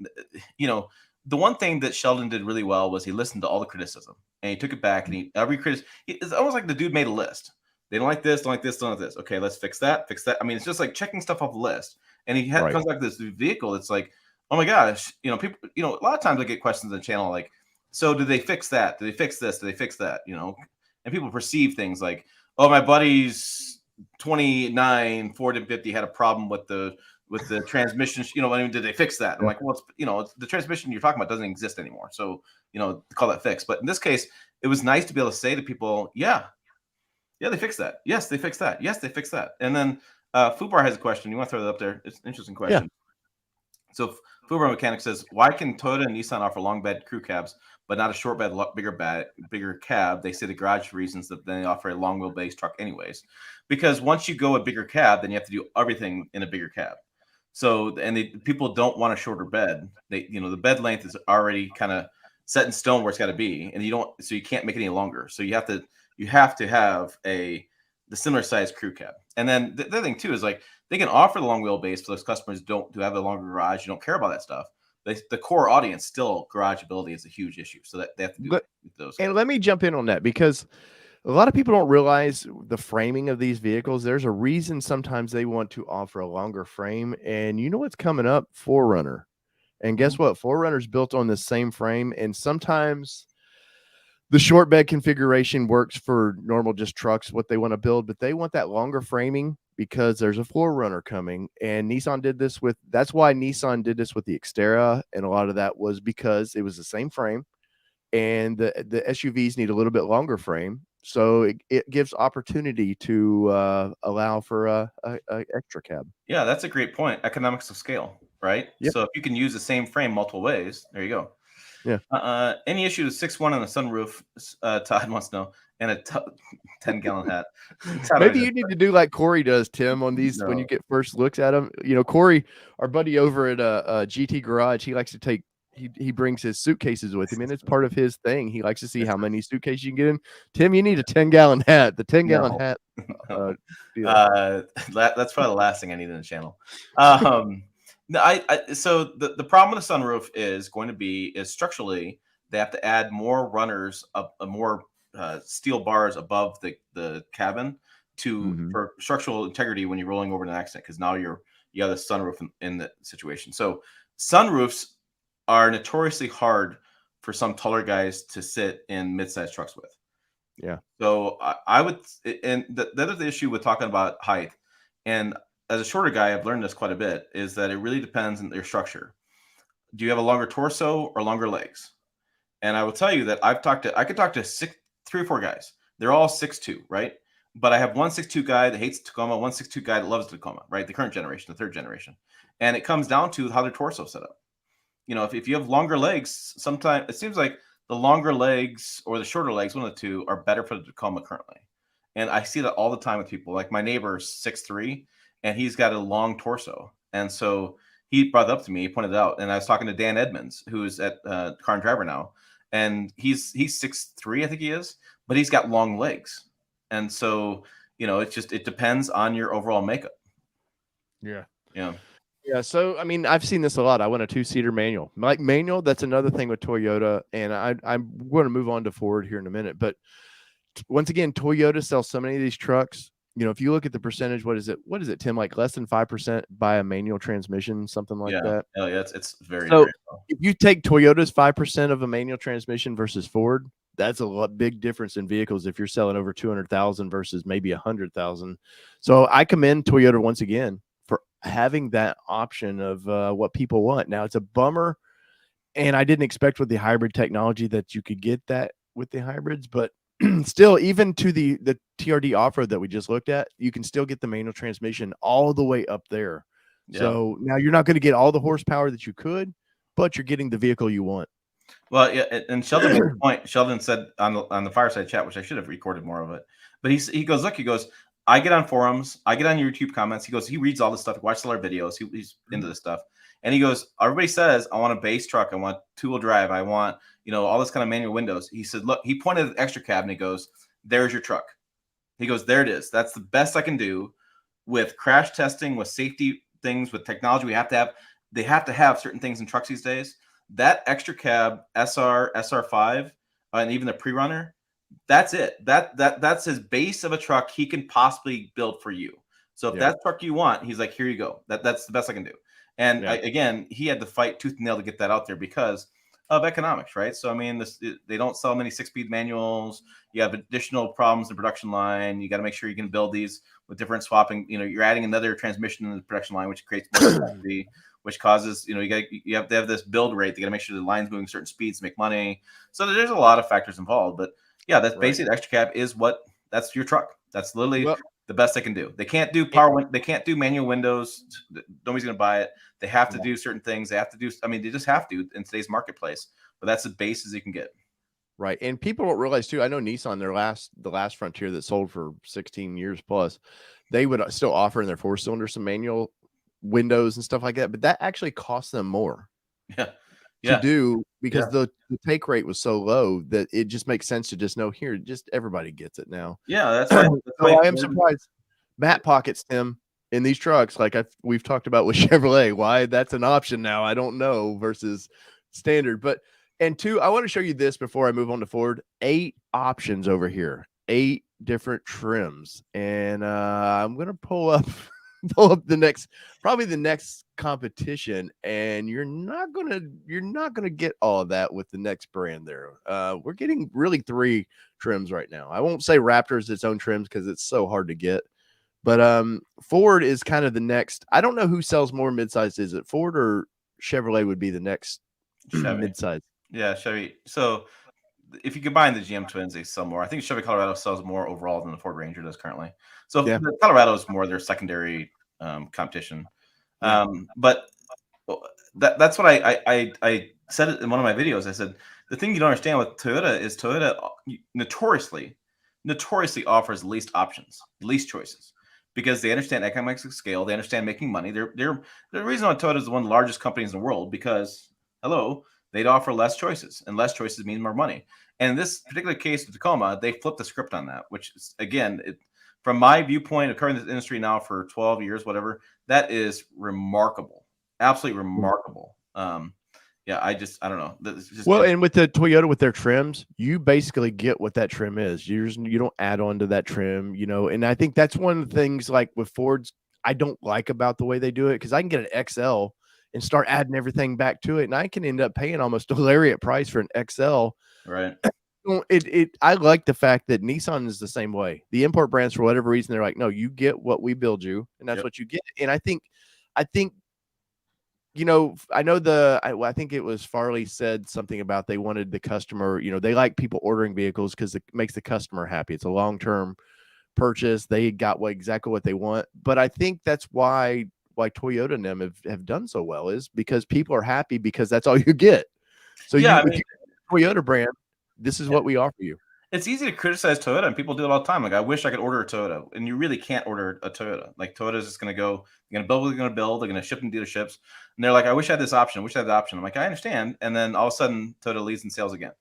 the one thing that Sheldon did really well was he listened to all the criticism and he took it back. And it's almost like the dude made a list. They don't like this, don't like this, don't like this. Okay, let's fix that, fix that. I mean, it's just like checking stuff off the list. And he comes back to this vehicle. It's like, oh my gosh, people. A lot of times I get questions on the channel like, So did they fix that? Did they fix this? Did they fix that? You know, and people perceive things like, oh, my buddy's 29 Ford M50 had a problem with the transmission. You know, I mean, did they fix that? I'm like, well, it's the transmission you're talking about doesn't exist anymore. So, you know, call that fixed. But in this case, it was nice to be able to say to people, yeah, they fixed that. Yes, they fixed that. Yes, they fixed that. And then Fubar has a question. You want to throw that up there? It's an interesting question. So Fubar Mechanic says, why can Toyota and Nissan offer long bed crew cabs, but not a short bed, bigger cab? They say the garage reasons that they offer a long wheelbase truck anyways. Because once you go a bigger cab, then you have to do everything in a bigger cab. So, and people don't want a shorter bed. The bed length is already kind of set in stone where it's got to be, and so you can't make it any longer. So you have to have the similar size crew cab. And then the other thing too is like they can offer the long wheelbase for those customers who have a longer garage. You don't care about that stuff. The core audience still garage ability is a huge issue. So that they have to do those. And let me jump in on that because a lot of people don't realize the framing of these vehicles. There's a reason sometimes they want to offer a longer frame. And you know what's coming up? 4Runner. And guess what? 4Runner's built on the same frame. And sometimes the short bed configuration works for normal just trucks, what they want to build, but they want that longer framing because there's a 4Runner coming. And that's why Nissan did this with the Xterra. And a lot of that was because it was the same frame. And the SUVs need a little bit longer frame. So it gives opportunity to allow for a extra cab. Yeah, that's a great point. Economics of scale, right? Yep. So if you can use the same frame multiple ways, there you go. Yeah. Any issue with 6.1 on the sunroof? Todd wants to know, and a 10-gallon hat. Maybe you need to do like Corey does, Tim, on these when you get first looks at them. You know, Corey, our buddy over at GT Garage, he likes to take. He brings his suitcases with him, and it's part of his thing. He likes to see how many suitcases you can get in. Tim, you need a 10-gallon hat. The 10-gallon hat. That's probably the last thing I need in the channel. So the problem with the sunroof is going to be structurally they have to add more runners, more steel bars above the cabin for structural integrity when you're rolling over in an accident, because now you have the sunroof in the situation. So sunroofs are notoriously hard for some taller guys to sit in mid-sized trucks with. Yeah. So I would, and the other issue with talking about height, and as a shorter guy, I've learned this quite a bit, is that it really depends on your structure. Do you have a longer torso or longer legs? And I will tell you that I could talk to 3 or 4 guys. They're all 6'2", right? But I have one 6'2" guy that hates Tacoma, one 6'2" guy that loves Tacoma, right? The current generation, the third generation. And it comes down to how their torso set up. You know, if you have longer legs, sometimes it seems like the longer legs or the shorter legs, one of the two, are better for the Tacoma currently. And I see that all the time with people. Like my neighbor's 6'3", and he's got a long torso. And so he brought it up to me, he pointed it out. And I was talking to Dan Edmonds, who's at Car and Driver now. And he's 6'3", I think he is, but he's got long legs. And so, you know, it depends on your overall makeup. Yeah. Yeah. Yeah, so I mean, I've seen this a lot. I want a 2-seater manual. Like manual, that's another thing with Toyota, and I'm going to move on to Ford here in a minute. But once again, Toyota sells so many of these trucks. You know, if you look at the percentage, what is it, Tim? Like less than 5% buy a manual transmission, something like that. Oh yeah, it's very. So very low. if you take Toyota's 5% of a manual transmission versus Ford, that's a big difference in vehicles. If you're selling over 200,000 versus maybe 100,000, so I commend Toyota once again for having that option of what people want. Now it's a bummer, and I didn't expect with the hybrid technology that you could get that with the hybrids, but still, even to the TRD off-road that we just looked at, you can still get the manual transmission all the way up there. Yeah. So now you're not going to get all the horsepower that you could, but you're getting the vehicle you want. Well, yeah, and Sheldon made a point. Sheldon said on the fireside chat, which I should have recorded more of it, but he goes, I get on forums, I get on YouTube comments. He goes, he reads all this stuff, he watches all our videos, he's into this stuff. And he goes, everybody says, I want a base truck, I want 2-wheel drive, I want, all this kind of manual windows. He said, look, he pointed at the extra cab and he goes, there's your truck. He goes, there it is. That's the best I can do with crash testing, with safety things, with technology they have to have certain things in trucks these days. That extra cab, SR5, and even the pre-runner, that's it. That's his base of a truck he can possibly build for you. So if that truck you want, he's like, here you go. That's the best I can do. And again, he had to fight tooth and nail to get that out there because of economics, right? So I mean, they don't sell many 6-speed manuals. You have additional problems in production line. You got to make sure you can build these with different swapping. You're adding another transmission in the production line, which creates more complexity, which causes you have to have this build rate. They got to make sure the line's moving certain speeds to make money. So there's a lot of factors involved. But yeah, that's basically the extra cab is that's your truck. That's literally the best they can do. They can't do they can't do manual windows. Nobody's going to buy it. They have to do certain things. They have to do, they just have to in today's marketplace, but that's the basis you can get. Right. And people don't realize too, I know Nissan, the last Frontier that sold for 16 years plus, they would still offer in their 4-cylinder some manual windows and stuff like that, but that actually cost them more. To do because the take rate was so low that it just makes sense to just know here, just everybody gets it now. Yeah, that's why I am surprised. Matte pockets, Tim, in these trucks, like we've talked about with Chevrolet, why that's an option now, I don't know, versus standard. But and two, I want to show you this before I move on to Ford. 8 options over here, 8 different trims, and I'm gonna pull up the next competition, and you're not gonna get all of that with the next brand there. We're getting really 3 trims right now. I won't say Raptor is its own trims because it's so hard to get, but Ford is kind of the next. I don't know who sells more midsize. Is it Ford or Chevrolet would be the next midsize? Yeah, Chevy. So if you combine the GM twins, they sell more. I think Chevy Colorado sells more overall than the Ford Ranger does currently. So the Colorado is more their secondary competition. But that's what I said it in one of my videos. I said the thing you don't understand with Toyota is Toyota notoriously offers least options, least choices, because they understand economics of scale. They understand making money. They're the reason why Toyota is one of the largest companies in the world, because they'd offer less choices, and less choices mean more money. And in this particular case with Tacoma, they flipped the script on that, which is, again, from my viewpoint of covering this industry now for 12 years, whatever, that is remarkable. Absolutely remarkable. I don't know. And with the Toyota, with their trims, you basically get what that trim is. You don't add on to that trim, and I think that's one of the things, like with Ford's, I don't like about the way they do it, because I can get an XL and start adding everything back to it, and I can end up paying almost a lariat price for an XL. Right. I like the fact that Nissan is the same way. The import brands, for whatever reason, they're like, no, you get what we build you, and that's what you get. And I think, I know I think it was Farley said something about they wanted the customer, they like people ordering vehicles because it makes the customer happy. It's a long-term purchase. They got exactly what they want. But I think that's why Toyota and them have done so well, is because people are happy because that's all you get. So Toyota brand, this is what we offer you. It's easy to criticize Toyota, and people do it all the time. Like, I wish I could order a Toyota, and you really can't order a Toyota. Like, Toyota's just going to go, they're going to build what they're going to build. They're going to ship them to dealerships. And they're like, I wish I had this option. I wish I had that option. I'm like, I understand. And then all of a sudden, Toyota leads in sales again.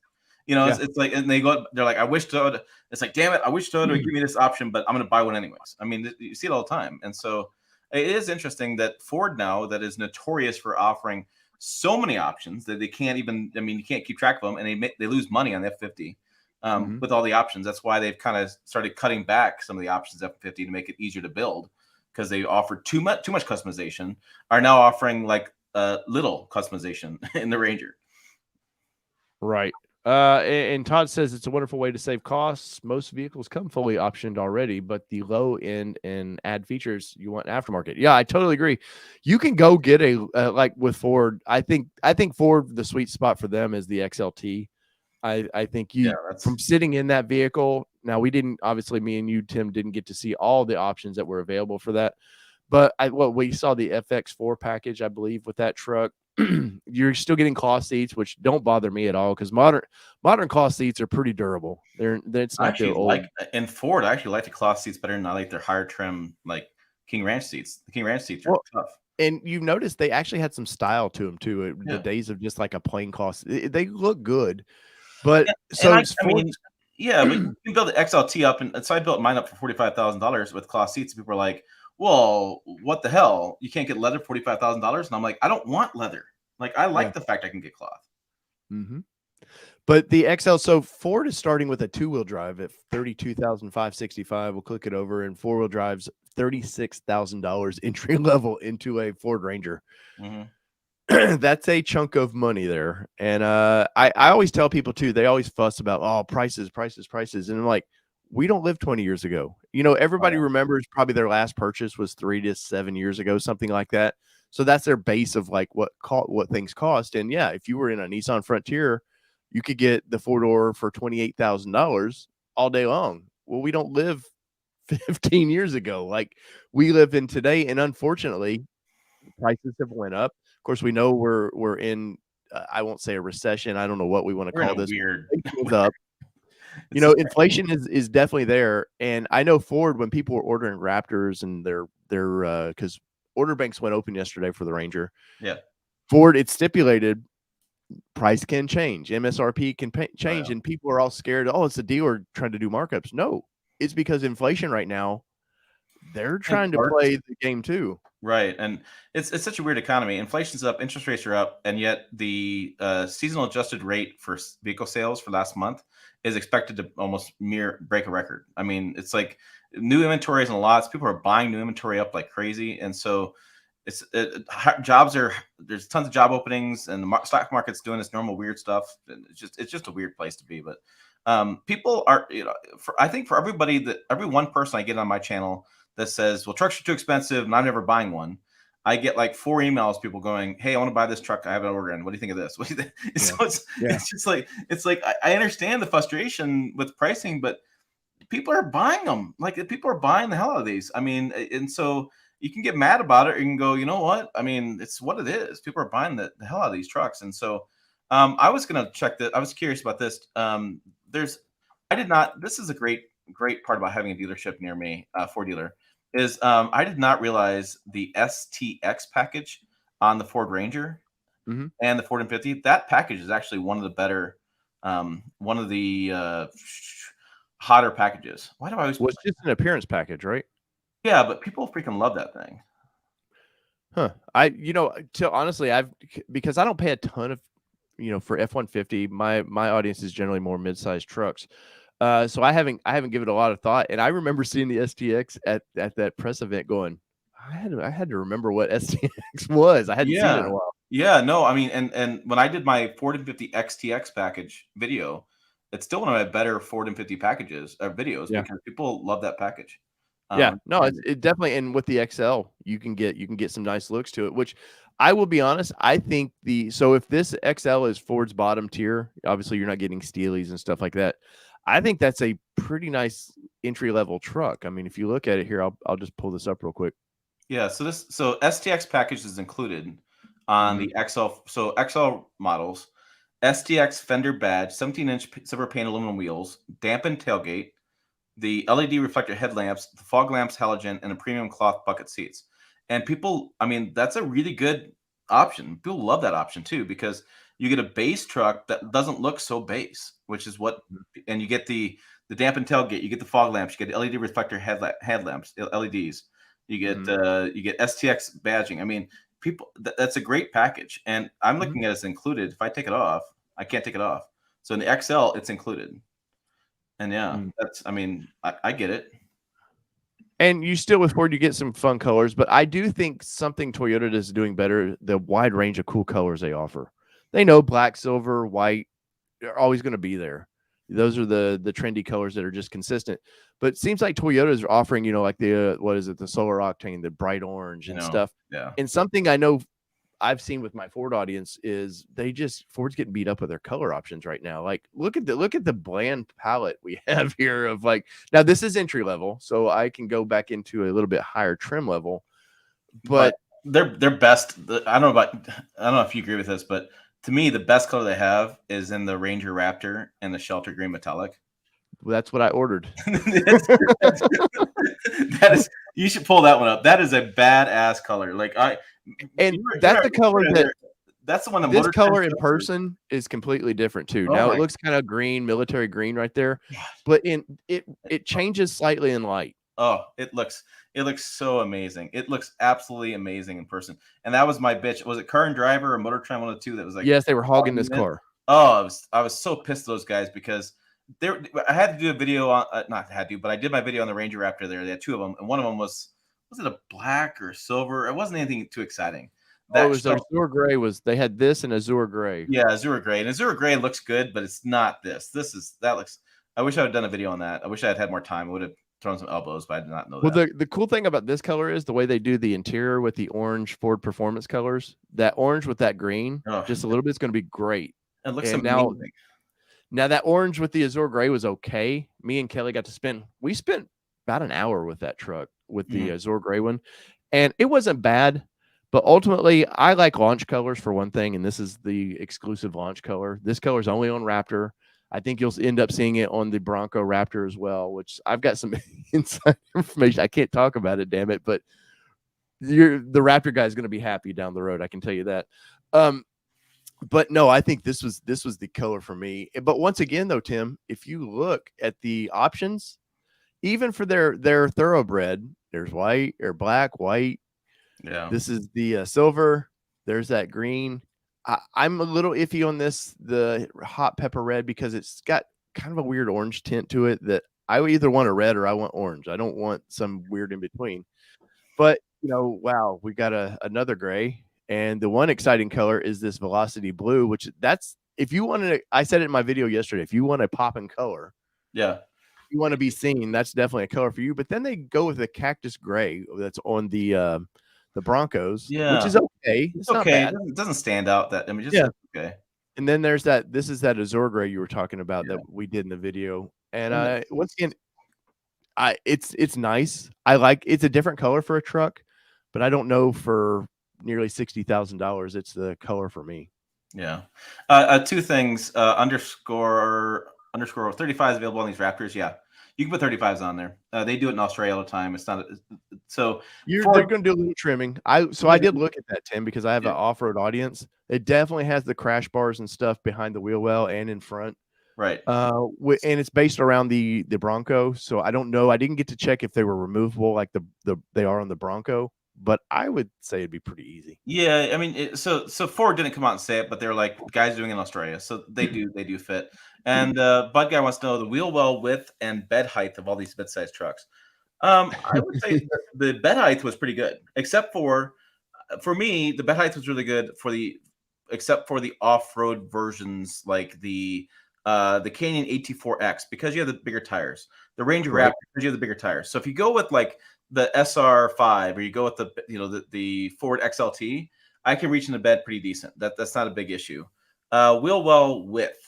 It's like, and they're like, I wish Toyota, it's like, damn it, I wish Toyota would give me this option, but I'm going to buy one anyways. I mean, you see it all the time. And so it is interesting that Ford now, that is notorious for offering so many options that they can't even, you can't keep track of them, and they lose money on the F50 with all the options. That's why they've kind of started cutting back some of the options F50 to make it easier to build, because they offered too much customization, are now offering like little customization in the Ranger. Right. And Todd says it's a wonderful way to save costs. Most vehicles come fully optioned already, but the low end and add features you want aftermarket. Yeah, I totally agree. You can go get like with Ford. I think Ford, the sweet spot for them is the XLT. I think from sitting in that vehicle. Now, we didn't, obviously, me and you, Tim, didn't get to see all the options that were available for that. But we saw the FX4 package, I believe, with that truck. You're still getting cloth seats, which don't bother me at all, because modern cloth seats are pretty durable. It's not their old. And Ford, I actually like the cloth seats better than I like their higher trim, like King Ranch seats. The King Ranch seats are tough. And you've noticed they actually had some style to them too. The days of just like a plain cloth, they look good. But but you can build the XLT up, and so I built mine up for $45,000 with cloth seats. People are like, well, what the hell? You can't get leather for $45,000? And I'm like, I don't want leather. Like, I like the fact I can get cloth. Mm-hmm. But the XL, so Ford is starting with a 2-wheel drive at $32,565. We'll click it over, and 4-wheel drives $36,000 entry level into a Ford Ranger. Mm-hmm. that's a chunk of money there. And I always tell people too, they always fuss about prices, prices, prices. And I'm like, we don't live 20 years ago. You know, Oh, everybody yeah. remembers probably their last purchase was 3 to 7 years ago, something like that. So that's their base of like what things cost. And yeah, if you were in a Nissan Frontier, you could get the 4-door for $28,000 all day long. Well, we don't live 15 years ago. Like we live in today. And unfortunately, prices have went up. Of course, we know we're in I won't say a recession. I don't know what we want to We're in call a this. weird. Inflation is up. You It's know, just inflation is definitely there. And I know Ford, when people were ordering Raptors and their because order banks went open yesterday for the Ranger. yeah. Ford, it's stipulated price can change, MSRP can Oh, change, yeah. and people are all scared. Oh, it's the dealer trying to do markups. No, it's because inflation right now. They're And trying to parts. play the game too. Right, and it's such a weird economy. Inflation's up, interest rates are up, and yet the seasonal adjusted rate for vehicle sales for last month is expected to almost break a record. I mean, it's like new inventories in lots. People are buying new inventory up like crazy, and so jobs are there's tons of job openings, and the stock market's doing its normal weird stuff. And it's just a weird place to be. But people are I think for every one person I get on my channel that says, well, trucks are too expensive and I'm never buying one. I get like 4 emails, people going, hey, I want to buy this truck. I have an order in. What do you think of this? What do you think? Yeah. So Yeah. it's just like, I understand the frustration with pricing, but people are buying them. Like people are buying the hell out of these. I mean, and so you can get mad about it or you can go, you know what? I mean, it's what it is. People are buying the hell out of these trucks. And so I was going to check that. I was curious about this. This is a great part about having a dealership near me, Ford dealer, is I did not realize the STX package on the Ford Ranger and the Ford M50. That package is actually one of the better, one of the hotter packages. Why do I always? Well, it's just an appearance package, right? Yeah, but people freaking love that thing. Huh. Honestly, because I don't pay a ton of, for F-150. My audience is generally more mid-sized trucks. So I haven't given it a lot of thought. And I remember seeing the STX at that press event going, I had to remember what STX was. I hadn't seen it in Yeah. a while. Yeah, no, I mean, and when I did my Ford M50 XTX package video, it's still one of my better Ford M50 packages videos Yeah. because people love that package. Yeah. No, And it definitely, and with the XL, you can get some nice looks to it, which I will be honest, I think so if this XL is Ford's bottom tier, obviously you're not getting Steelies and stuff like that. I think that's a pretty nice entry level truck. I mean, if you look at it here, I'll just pull this up real quick. yeah, so STX package is included on Mhm. the XL. So XL models, STX fender badge, 17-inch silver paint aluminum wheels, dampened tailgate, the LED reflector headlamps, the fog lamps, halogen, and the premium cloth bucket seats. And people, I mean, that's a really good option. People love that option too because you get a base truck that doesn't look so base, which is what, and you get the dampened tailgate, you get the fog lamps, you get the LED reflector headlamps, LEDs, you get STX badging. I mean, that's a great package, and I'm Mhm. looking at it as included. If I take it off, I can't take it off. So in the XL, it's included. And yeah, Mhm. I mean, I get it. And you still with Ford, you get some fun colors, but I do think something Toyota is doing better, the wide range of cool colors they offer. They know black, silver, white are always going to be there. Those are the trendy colors that are just consistent. But it seems like Toyota is offering, like the what is it, the solar octane, the bright orange and stuff. Yeah. And something I know I've seen with my Ford audience is Ford's getting beat up with their color options right now. Like look at the bland palette we have here of like, now this is entry level, so I can go back into a little bit higher trim level. But But their best, I don't know if you agree with this, but to me, the best color they have is in the Ranger Raptor and the Shelter Green Metallic. that's what I ordered. That is, you should pull that one up. That is a badass color. Like And that's the color that that's the one the this Motor Trend color in shows. person is completely different too. Oh Now it my looks kind of green, military green right there, God. but it changes slightly in light. Oh, it looks so amazing. It looks absolutely amazing in person. And that was my bitch. Was it Car and Driver or Motor Trend 102 that was like, Yes, they were hogging this car. oh, I was so pissed at those guys because I had to do a video on not had to, but I did my video on the Ranger Raptor there. They had two of them, and one of them was it a black or silver? It wasn't anything too exciting. Oh, it that was shelf, Azure Gray. They had this and Azure Gray. yeah, Azure Gray. And Azure Gray looks good, but it's not this. That looks, I wish I had done a video on that. I wish I had more time. I would have thrown some elbows, but I did not know Well, that. the cool thing about this color is the way they do the interior with the orange Ford Performance colors. That orange with that green, Oh, just a little bit, is going to be great. it looks And amazing. now that orange with the Azure Gray was okay. Me and Kelly we spent about an hour with that truck with the Azure Gray one, and it wasn't bad. But ultimately, I like launch colors for one thing, and this is the exclusive launch color. This color is only on Raptor. I think you'll end up seeing it on the Bronco Raptor as well, which I've got some inside information. I can't talk about it, damn it, but the Raptor guy is going to be happy down the road. I can tell you that. But no, I think this was the color for me. But once again, though, Tim, if you look at the options, even for their thoroughbred, there's white or black, white. Yeah. This is the silver. There's that green. I'm a little iffy on the hot pepper red, because it's got kind of a weird orange tint to it that I either want a red or I want orange. I don't want some weird in between. But, wow, we got another gray. And the one exciting color is this Velocity Blue, which if you want to, I said it in my video yesterday, if you want a popping color, yeah, you want to be seen, that's definitely a color for you. But then they go with the Cactus Gray that's on the Broncos, which is okay. It's not okay. bad. It doesn't stand out that. I mean, just okay. And then there's this is that Azure Gray you were talking about that we did in the video. And once again, it's nice. It's a different color for a truck, but I don't know for nearly $60,000 it's the color for me. Yeah. Two things. Underscore 35 is available on these Raptors. Yeah, you can put 35s on there. They do it in Australia all the time. It's not so they're going to do a little trimming. I did look at that, Tim, because I have an off-road audience. It definitely has the crash bars and stuff behind the wheel well and in front. Right. And it's based around the Bronco. So I don't know. I didn't get to check if they were removable like they are on the Bronco, but I would say it'd be pretty easy. Yeah, I mean, so Ford didn't come out and say it, but they're like, guys doing it in Australia, so they do fit. And Bud Guy wants to know the wheel well width and bed height of all these mid-sized trucks. I would say the bed height was pretty good, except for me, the bed height was really good except for the off-road versions like the Canyon AT4X, because you have the bigger tires. The Ranger Raptor, because you have the bigger tires. So if you go with like the SR5 or you go with the Ford XLT, I can reach in the bed pretty decent. That's not a big issue. Wheel well width.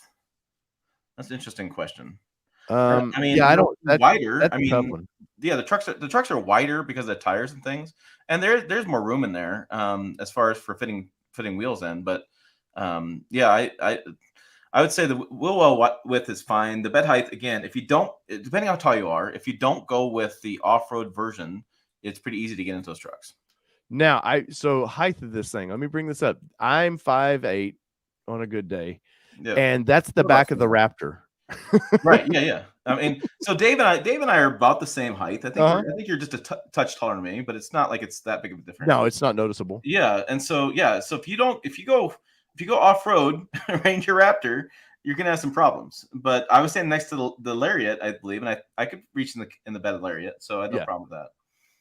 That's an interesting question. I mean, I don't. Wider. I mean, yeah, the trucks are wider because of the tires and things, and there's more room in there as far as for fitting wheels in. But yeah, I would say the wheel well width is fine. The bed height, again, if you don't, depending on how tall you are, if you don't go with the off-road version, it's pretty easy to get into those trucks. Now, so height of this thing, let me bring this up. I'm 5'8" on a good day, and that's the back of the Raptor. Right? Yeah. I mean, so Dave and I are about the same height. I think you're just a touch taller than me, but it's not like it's that big of a difference. No, it's not noticeable. Yeah, and so so if you go off-road Ranger Raptor, you're gonna have some problems. But I was standing next to the Lariat, I believe, and I could reach in the bed of the Lariat, so I had no problem with that.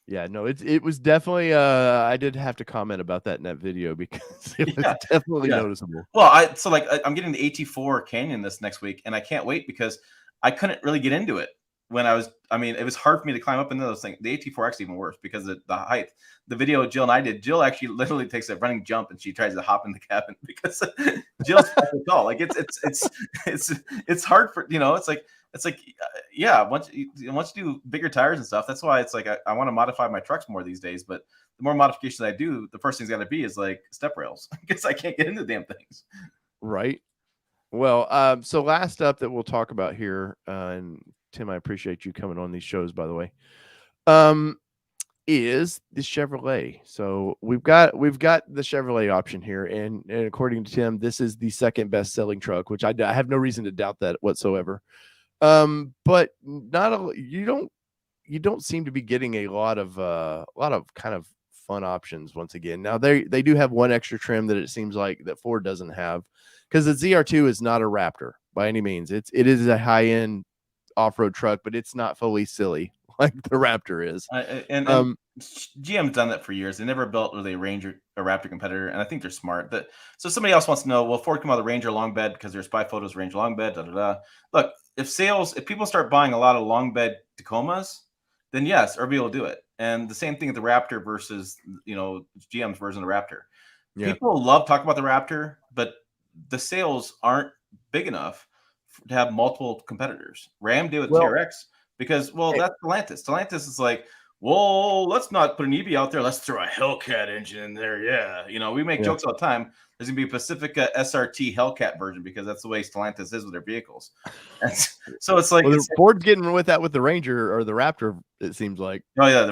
Yeah, no, it was definitely I did have to comment about that in that video because it was definitely noticeable. Well, I'm getting the AT4 Canyon this next week, and I can't wait because I couldn't really get into it when it was hard for me to climb up into those things. The AT4X even worse because of the height. The video Jill and I did, Jill actually literally takes a running jump and she tries to hop in the cabin because Jill's tall. Like it's hard for, it's like once you do bigger tires and stuff, that's why it's like I want to modify my trucks more these days. But the more modifications I do, the first thing's got to be is like step rails because I can't get into the damn things. Right. Well, so last up that we'll talk about here, and Tim, I appreciate you coming on these shows, by the way, is the Chevrolet. So we've got the Chevrolet option here, and according to Tim, this is the second best selling truck, which I have no reason to doubt that whatsoever. But you don't seem to be getting a lot of kind of fun options once again. Now they do have one extra trim that it seems like that Ford doesn't have, because the ZR2 is not a Raptor by any means. It is a high-end off-road truck, but it's not fully silly like the Raptor is. And GM's done that for years. They never built really a Raptor competitor, and I think they're smart. So somebody else wants to know, well, Ford come out of the Ranger long bed because their spy photos Ranger long bed. Da da da. Look, if people start buying a lot of long bed Tacomas, then yes, everybody will do it. And the same thing with the Raptor versus GM's version of the Raptor. Yeah. People love talking about the Raptor, but the sales aren't big enough to have multiple competitors. Ram did with TRX because, that's Stellantis. Stellantis is like, well, let's not put an EV out there. Let's throw a Hellcat engine in there. Yeah. We make jokes all the time. There's going to be a Pacifica SRT Hellcat version because that's the way Stellantis is with their vehicles. And so it's like Ford's getting with that with the Ranger or the Raptor, it seems like. Oh, yeah,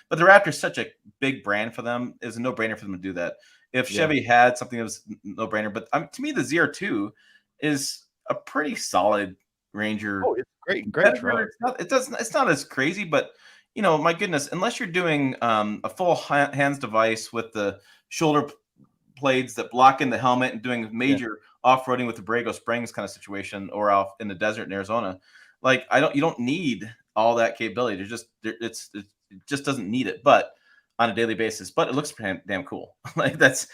but the Raptor is such a big brand for them. It's a no-brainer for them to do that. If Chevy had something that was no-brainer, but to me, the ZR2 is a pretty solid Ranger. Oh, it's great truck. It's not as crazy, but my goodness, unless you're doing a full hands device with the shoulder blades that block in the helmet and doing major off-roading with the Borrego Springs kind of situation, or out in the desert in Arizona, like you don't need all that capability. It just doesn't need it, but on a daily basis. But it looks damn cool. Like it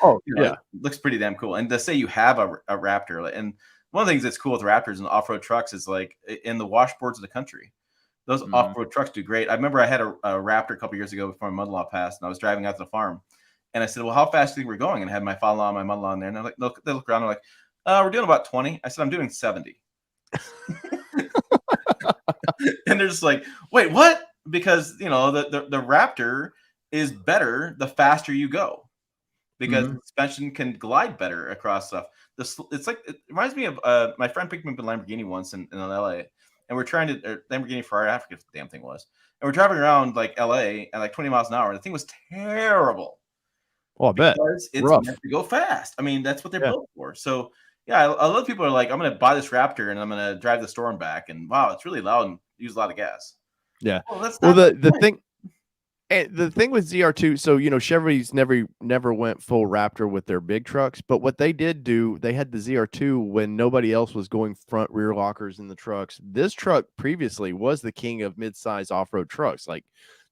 looks pretty damn cool. And to say you have a Raptor, and one of the things that's cool with Raptors and off-road trucks is like in the washboards of the country, those off-road trucks do great. I remember I had a Raptor a couple years ago before my mother-in-law passed, and I was driving out to the farm, and I said, "Well, how fast do you think we're going?" And I had my father-in-law and my mother-in-law in there, and they're like, they look around, and they're like, "We're doing about 20." I said, "I'm doing 70." And they're just like, "Wait, what?" Because the Raptor is better the faster you go, because the suspension can glide better across stuff. It reminds me of my friend picked me up in Lamborghini once in LA, and we're trying to Lamborghini Ferrari, I forget what the damn thing was, and we're driving around like LA at like 20 miles an hour. The thing was terrible. Well, I bet it's rough. meant to go fast. I mean, that's what they're built for. So yeah, a lot of people are like, I'm going to buy this Raptor and I'm going to drive the store and back, and wow, it's really loud and use a lot of gas. Yeah. Well, the thing. And the thing with ZR2, so Chevy's never went full Raptor with their big trucks, but what they did do, they had the ZR2 when nobody else was going front rear lockers in the trucks. This truck previously was the king of mid-size off-road trucks. Like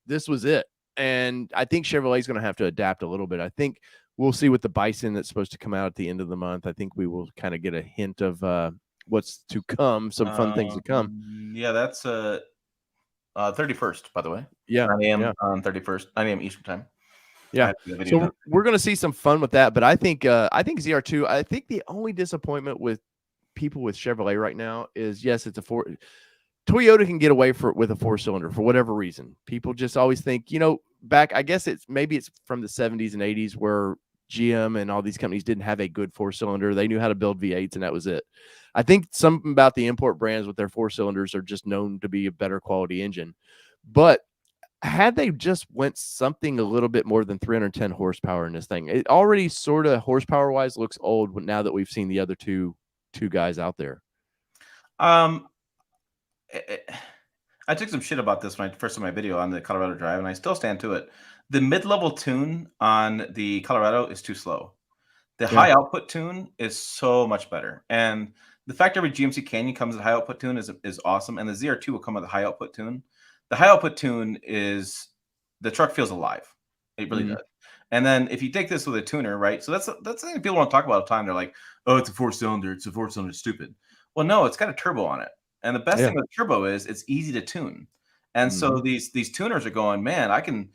this was it. And I think Chevrolet's going to have to adapt a little bit. I think we'll see with the Bison that's supposed to come out at the end of the month. I think we will kind of get a hint of what's to come, some fun things to come. Yeah, that's 31st, by the way. Yeah, 9 a.m. on 31st, 9 a.m. Eastern time. Yeah, so we're going to see some fun with that. But I think ZR2. I think the only disappointment with people with Chevrolet right now is it's a Toyota can get away with a 4-cylinder for whatever reason. People just always think back. I guess it's from the 70s and 80s where GM and all these companies didn't have a good 4-cylinder. They knew how to build V8s, and that was it. I think something about the import brands with their 4-cylinders are just known to be a better quality engine. But had they just went something a little bit more than 310 horsepower in this thing, it already sort of horsepower-wise looks old now that we've seen the other two guys out there. I took some shit about this when I first saw my video on the Colorado Drive, and I still stand to it. The mid-level tune on the Colorado is too slow. The high output tune is so much better. And the fact every GMC Canyon comes with a high output tune is awesome. And the ZR2 will come with a high output tune. The high output tune is the truck feels alive. It really does. And then if you take this with a tuner, right? So that's the thing people want to talk about all the time. They're like, oh, it's a 4-cylinder. It's a 4-cylinder. Stupid. Well, no, it's got a turbo on it. And the best thing with turbo is it's easy to tune. And so these tuners are going, man, I can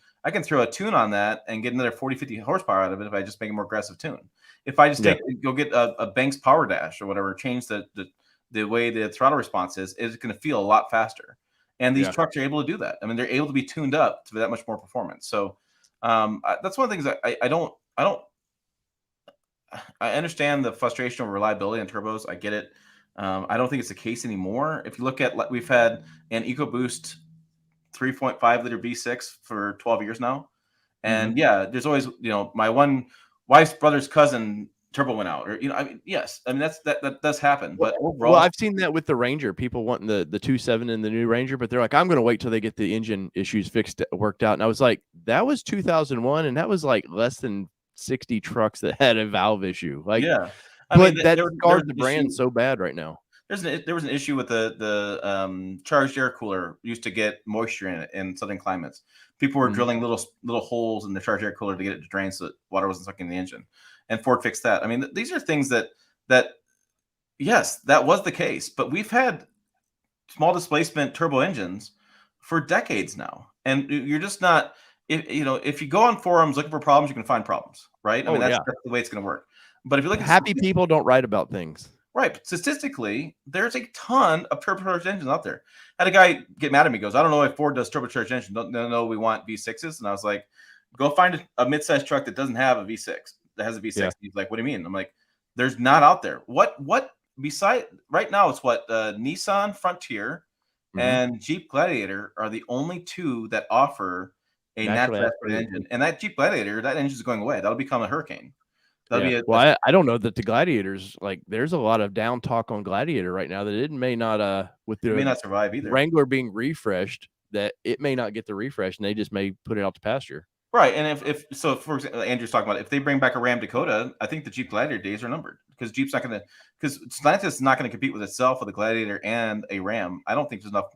throw a tune on that and get another 40, 50 horsepower out of it if I just make a more aggressive tune. If I just go get a Banks Power Dash or whatever, change the way the throttle response is going to feel a lot faster. And these trucks are able to do that. I mean, they're able to be tuned up to that much more performance. So that's one of the things I understand the frustration of reliability on turbos. I get it. I don't think it's the case anymore. If you look at, we've had an EcoBoost 3.5 liter V6 for 12 years now. And there's always, my one wife's brother's cousin turbo went out, or, yes. I mean, that does happen, but overall. Well, I've seen that with the Ranger, people wanting the 2.7 in the new Ranger, but they're like, I'm going to wait till they get the engine issues worked out. And I was like, that was 2001. And that was like less than 60 trucks that had a valve issue. Like, yeah. But that scarred the brand so bad right now. there was an issue with the charged air cooler used to get moisture in it in southern climates. People were drilling little holes in the charged air cooler to get it to drain so that water wasn't sucking in the engine, and Ford fixed that. I mean, these are things that yes, that was the case, but we've had small displacement turbo engines for decades now, and you're just not. If you go on forums looking for problems, you can find problems, right? I mean, that's the way it's going to work. But if you look at happy people don't write about things. Right. Statistically, there's a ton of turbocharged engines out there. I had a guy get mad at me, goes, I don't know if Ford does turbocharged engines. No, we want V6s. And I was like, go find a midsize truck that doesn't have a V6, that has a V6. Yeah. He's like, what do you mean? I'm like, there's not out there. What beside right now it's what Nissan Frontier and Jeep Gladiator are the only two that offer a natural aspirated engine. And that Jeep Gladiator, that engine is going away. That'll become a Hurricane. Well, I don't know that the Gladiators, like, there's a lot of down talk on Gladiator right now that it may not with the may not survive either. Wrangler being refreshed, that it may not get the refresh and they just may put it out to pasture. Right. And if so, for example, Andrew's talking about if they bring back a Ram Dakota, I think the Jeep Gladiator days are numbered because Jeep's not going to, because Stellantis is not going to compete with itself with a Gladiator and a Ram. I don't think there's enough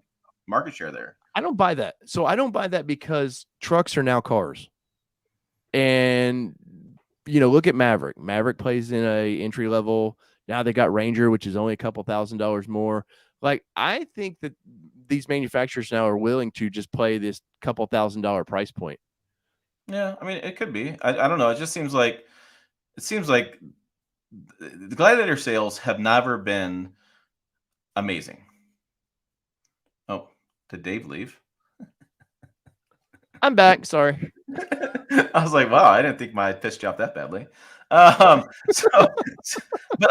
market share there. I don't buy that. So I don't buy that because trucks are now cars. And look at Maverick. Maverick plays in a entry level. Now they got Ranger, which is only a couple $1,000s more. Like, I think that these manufacturers now are willing to just play this couple $1,000 price point. Yeah, I mean, it could be. I don't know. It just seems like the Gladiator sales have never been amazing. Oh, did Dave leave? I'm back. Sorry. I was like, wow, I didn't think my pitch dropped that badly. But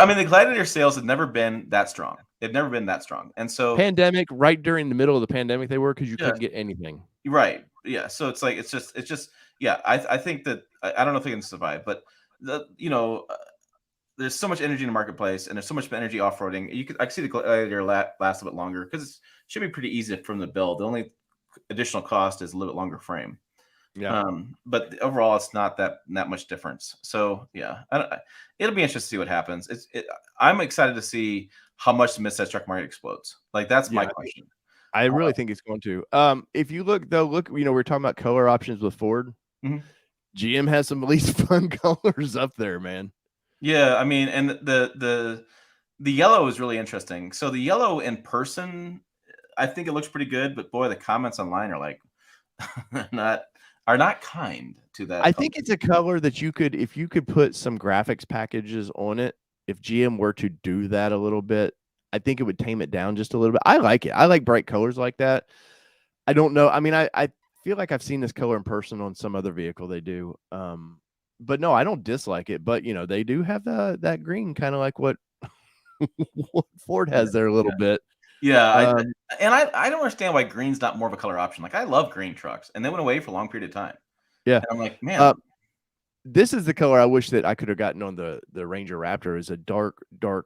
I mean, the Gladiator sales have never been that strong. They've never been that strong. And so pandemic, right during the middle of the pandemic, they were because you couldn't get anything. Right. Yeah. So it's like, it's just, yeah, I think that I don't know if they can survive, but there's so much energy in the marketplace and there's so much energy off-roading. I can see the Gladiator last a bit longer because it should be pretty easy from the build. The only additional cost is a little bit longer frame. Yeah. But overall, it's not that much difference. So yeah, it'll be interesting to see what happens. I'm excited to see how much the midsize truck market explodes. Like, that's my question. I really think it's going to. If you look, we're talking about color options with Ford. GM has some least fun colors up there, man. Yeah, I mean, and the yellow is really interesting. So the yellow in person, I think it looks pretty good, but boy, the comments online are like are not kind to that. I think it's a color that if you could put some graphics packages on it, if GM were to do that a little bit, I think it would tame it down just a little bit. I like it. I like bright colors like that. I don't know. I mean, I feel like I've seen this color in person on some other vehicle they do. But no, I don't dislike it. But, they do have that green, kind of like what Ford has there a little bit. Yeah, I don't understand why green's not more of a color option. Like, I love green trucks, and they went away for a long period of time. Yeah, and I'm like, man, this is the color I wish that I could have gotten on the Ranger Raptor. Is a dark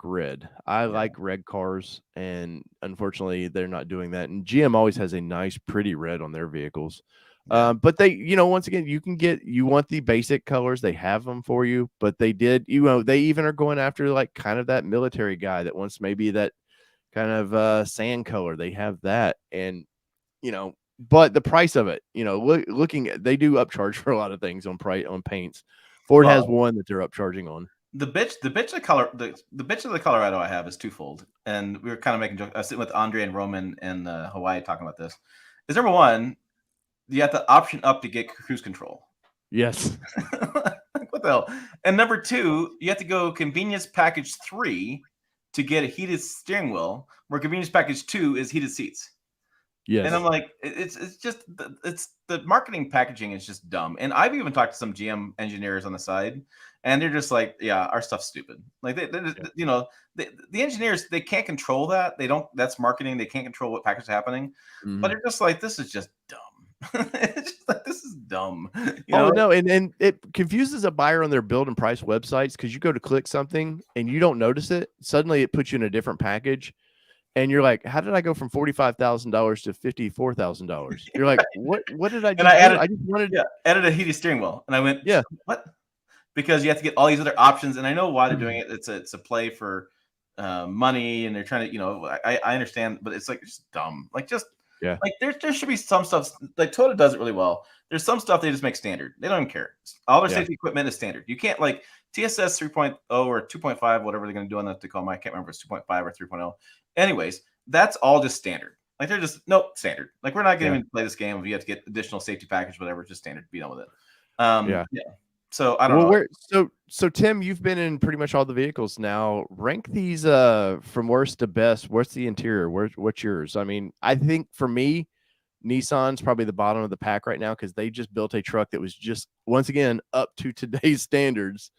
red. I like red cars, and unfortunately, they're not doing that. And GM always has a nice, pretty red on their vehicles. But they, once again, you want the basic colors, they have them for you. But they did, they even are going after like kind of that military guy that wants maybe that kind of sand color. They have that, and but the price of it, looking at, they do upcharge for a lot of things on paints. Ford has one that they're upcharging on. The bitch of the Colorado I have is twofold, and we were kind of making jokes. I was sitting with Andre and Roman in Hawaii talking about this. Is number one, you have the option up to get cruise control. Yes. What the hell? And number two, you have to go convenience package 3 to get a heated steering wheel, where convenience package 2 is heated seats. Yes. And I'm like, it's just the marketing packaging is just dumb. And I've even talked to some GM engineers on the side, and they're just like, yeah, our stuff's stupid. Like the engineers, they can't control that. That's marketing. They can't control what package is happening. But they're just like, this is just dumb. It's just like, this is dumb. No, and it confuses a buyer on their build and price websites, because you go to click something and you don't notice it. Suddenly it puts you in a different package. And you're like, how did I go from $45,000 to $54,000? You're like, what did I do? And I just added a heated steering wheel. And I went, what? Because you have to get all these other options. And I know why they're doing it. It's a play for money, and they're trying to, I understand, but it's like just dumb. Like just Yeah. like there should be some stuff like Toyota does it really well. There's some stuff they just make standard. They don't even care. All their Yeah. safety equipment is standard. You can't like TSS 3.0 or 2.5, whatever they're going to do on the Tacoma. I can't remember if it's 2.5 or 3.0. Anyways, that's all just standard. Like they're just nope standard. Like we're not going to Yeah. even play this game if you have to get additional safety package, whatever. Just standard. Be done with it. Yeah. Yeah. So I don't Well, know. where so Tim, you've been in pretty much all the vehicles now. Rank these from worst to best. What's the interior? What's yours? I mean, I think for me, Nissan's probably the bottom of the pack right now because they just built a truck that was just once again up to today's standards,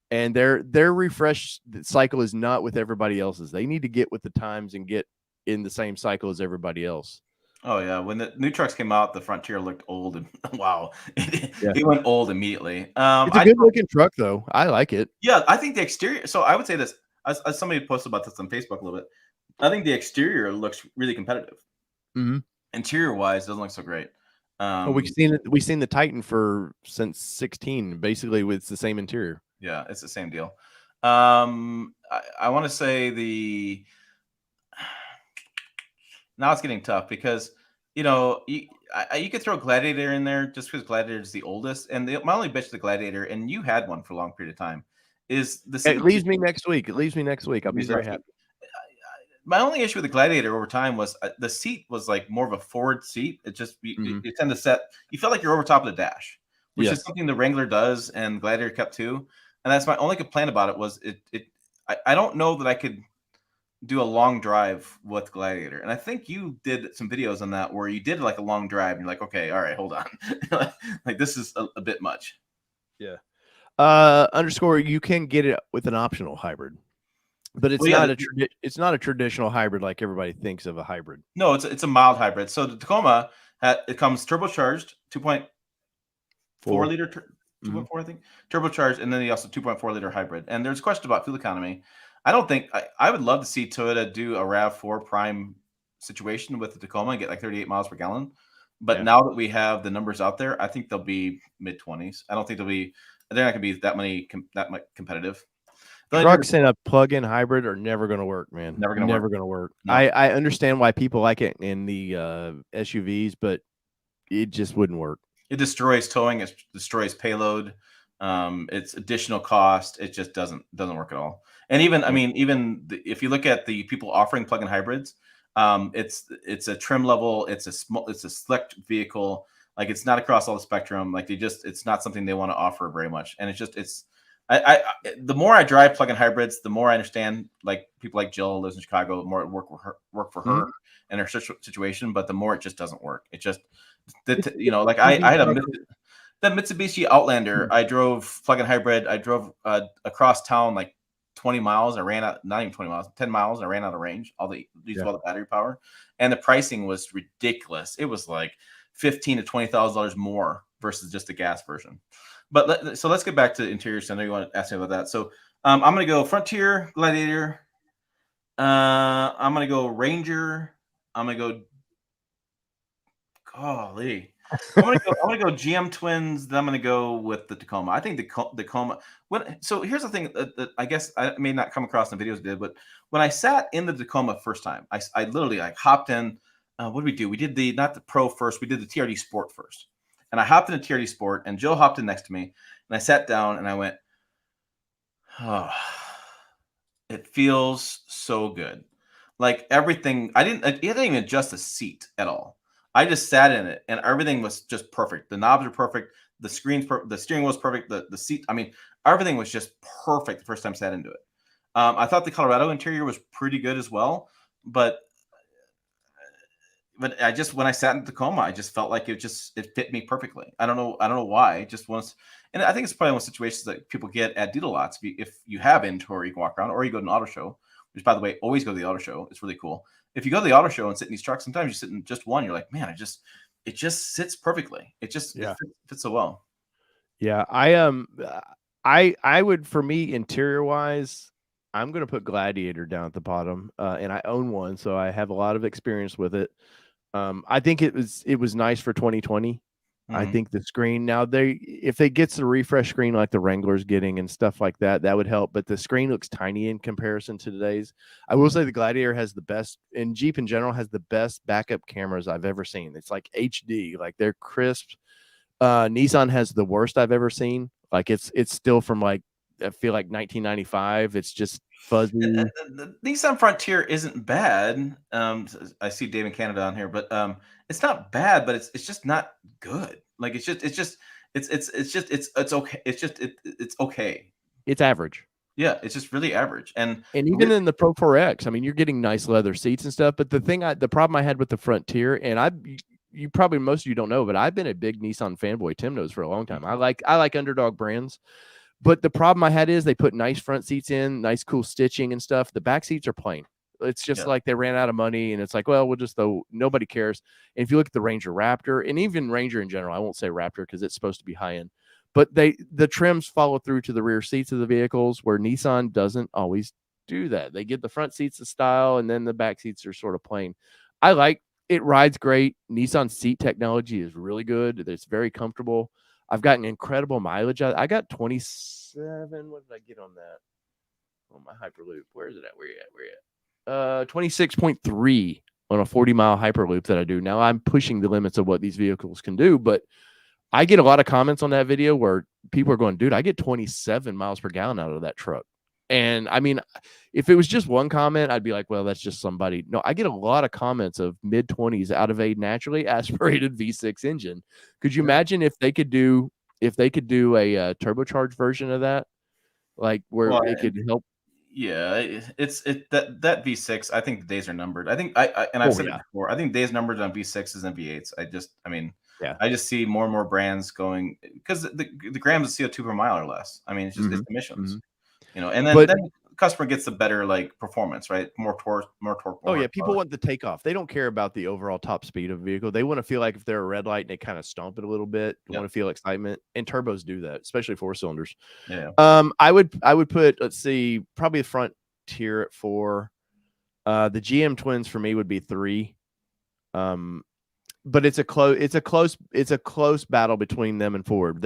and their refresh cycle is not with everybody else's. They need to get with the times and get in the same cycle as everybody else. Oh yeah, when the new trucks came out, the Frontier looked old and wow, Yeah. it went old immediately. It's a good looking truck though. I like it. Yeah, I think the exterior. So I would say this, as somebody posted about this on Facebook a little bit. I think the exterior looks really competitive. Mm-hmm. Interior wise, doesn't look so great. Well, we've seen the Titan for since 16. Basically, it's the same interior. Yeah, it's the same deal. I want to say now it's getting tough because you could throw Gladiator in there just because Gladiator is the oldest, and my only bitch to the Gladiator, and you had one for a long period of time, is the It leaves me next week. It leaves me next week. I'll be very happy. My only issue with the Gladiator over time was the seat was like more of a forward seat. It just you tend to you felt like you're over top of the dash, which is something the Wrangler does and Gladiator kept too. And that's my only complaint about it was I don't know that I could do a long drive with Gladiator. And I think you did some videos on that where you did like a long drive and you're like, okay, all right, hold on. Like this is a bit much. Yeah. Underscore, you can get it with an optional hybrid, but it's it's not a traditional hybrid like everybody thinks of a hybrid. No, it's a mild hybrid. So the Tacoma, it comes turbocharged, 2.4 liter, 2.4, I think, turbocharged, and then also 2.4 liter hybrid. And there's a question about fuel economy. I don't think I would love to see Toyota do a RAV4 Prime situation with the Tacoma and get like 38 miles per gallon. But now that we have the numbers out there, I think they'll be mid 20s. I don't think they're not going to be that much competitive. Trucks and a plug-in hybrid are never going to work, man. Never going to work. No. I understand why people like it in the SUVs, but it just wouldn't work. It destroys towing. It destroys payload. It's additional cost. It just doesn't work at all. And even if you look at the people offering plug-in hybrids, it's a trim level. It's a select vehicle. Like it's not across all the spectrum. Like it's not something they want to offer very much. And the more I drive plug-in hybrids, the more I understand. Like people like Jill lives in Chicago, the more it work for her and her situation. But the more it just doesn't work. It just like I had the Mitsubishi Outlander. I drove plug-in hybrid. I drove across town like 20 miles. I ran out, not even 20 miles, 10 miles. And I ran out of range. All the battery power, and the pricing was ridiculous. It was like $15,000 to $20,000 more versus just the gas version. But so let's get back to interior. I know you want to ask me about that. So I'm going to go Frontier, Gladiator. I'm going to go Ranger. I'm going to go. Golly. I'm gonna go GM Twins. Then I'm gonna go with the Tacoma. I think the Tacoma. So here's the thing that I guess I may not come across in the videos I did, but when I sat in the Tacoma first time, I literally like hopped in. What did we do? We did not the Pro first. We did the TRD Sport first, and I hopped in the TRD Sport, and Jill hopped in next to me, and I sat down and I went, oh, it feels so good. Like everything, it didn't even adjust the seat at all. I just sat in it, and everything was just perfect. The knobs are perfect. The screen's perfect. The steering was perfect. The seat, I mean, everything was just perfect the first time I sat into it. I thought the Colorado interior was pretty good as well, but when I sat in Tacoma, I just felt like it fit me perfectly. I don't know why. Just once, and I think it's probably one of the situations that people get at dealer lots. If you have inventory, you can walk around, or you go to an auto show. Which, by the way, always go to the auto show. It's really cool. If you go to the auto show and sit in these trucks, sometimes you sit in just one. You're like, man, it just sits perfectly. It fits so well. Yeah, I would, for me, interior wise, I'm going to put Gladiator down at the bottom, and I own one, so I have a lot of experience with it. I think it was nice for 2020. I think the screen now if they gets the refresh screen like the Wrangler's getting and stuff like that, that would help. But the screen looks tiny in comparison to today's. I will say the Gladiator has the best, and Jeep in general has the best backup cameras I've ever seen. It's like HD, like they're crisp. Nissan has the worst I've ever seen. Like it's still from like I feel like 1995. It's just fuzzy. The Nissan Frontier isn't bad. I see Dave in Canada on here, but it's not bad, but it's just not good. Like it's okay. It's okay. It's average. Yeah, it's just really average. And even in the Pro 4X, I mean, you're getting nice leather seats and stuff. But the problem I had with the Frontier, and you probably most of you don't know, but I've been a big Nissan fanboy. Tim knows for a long time. I like underdog brands. But the problem I had is they put nice front seats in, nice cool stitching and stuff. The back seats are plain. It's just like they ran out of money, and it's like, well, we'll just nobody cares. And if you look at the Ranger Raptor, and even Ranger in general, I won't say Raptor because it's supposed to be high end, but the trims follow through to the rear seats of the vehicles, where Nissan doesn't always do that. They give the front seats a style, and then the back seats are sort of plain. I like it. Rides great. Nissan seat technology is really good. It's very comfortable. I've gotten incredible mileage. I got 27. What did I get on that? On my Hyperloop. Where is it at? Where you at? 26.3 on a 40-mile Hyperloop that I do. Now I'm pushing the limits of what these vehicles can do, but I get a lot of comments on that video where people are going, dude, I get 27 miles per gallon out of that truck. And I mean, if it was just one comment, I'd be like, well, that's just somebody. No, I get a lot of comments of mid-20s out of a naturally aspirated V6 engine. Could you imagine if they could do a turbocharged version of that, like where it could help? Yeah, that V6. I think the days are numbered. I think I've said it before. I think days numbered on V6s and V8s. I just see more and more brands going because the grams of CO2 per mile are less. I mean, it's just it's emissions. And then the customer gets the better like performance, right? More torque. Oh yeah, people want the takeoff. They don't care about the overall top speed of a vehicle. They want to feel like if they're a red light and they kind of stomp it a little bit, they want to feel excitement. And turbos do that, especially 4-cylinders. Yeah. I would put, let's see, probably the Frontier at 4. The GM Twins for me would be 3. But it's a close battle between them and Ford.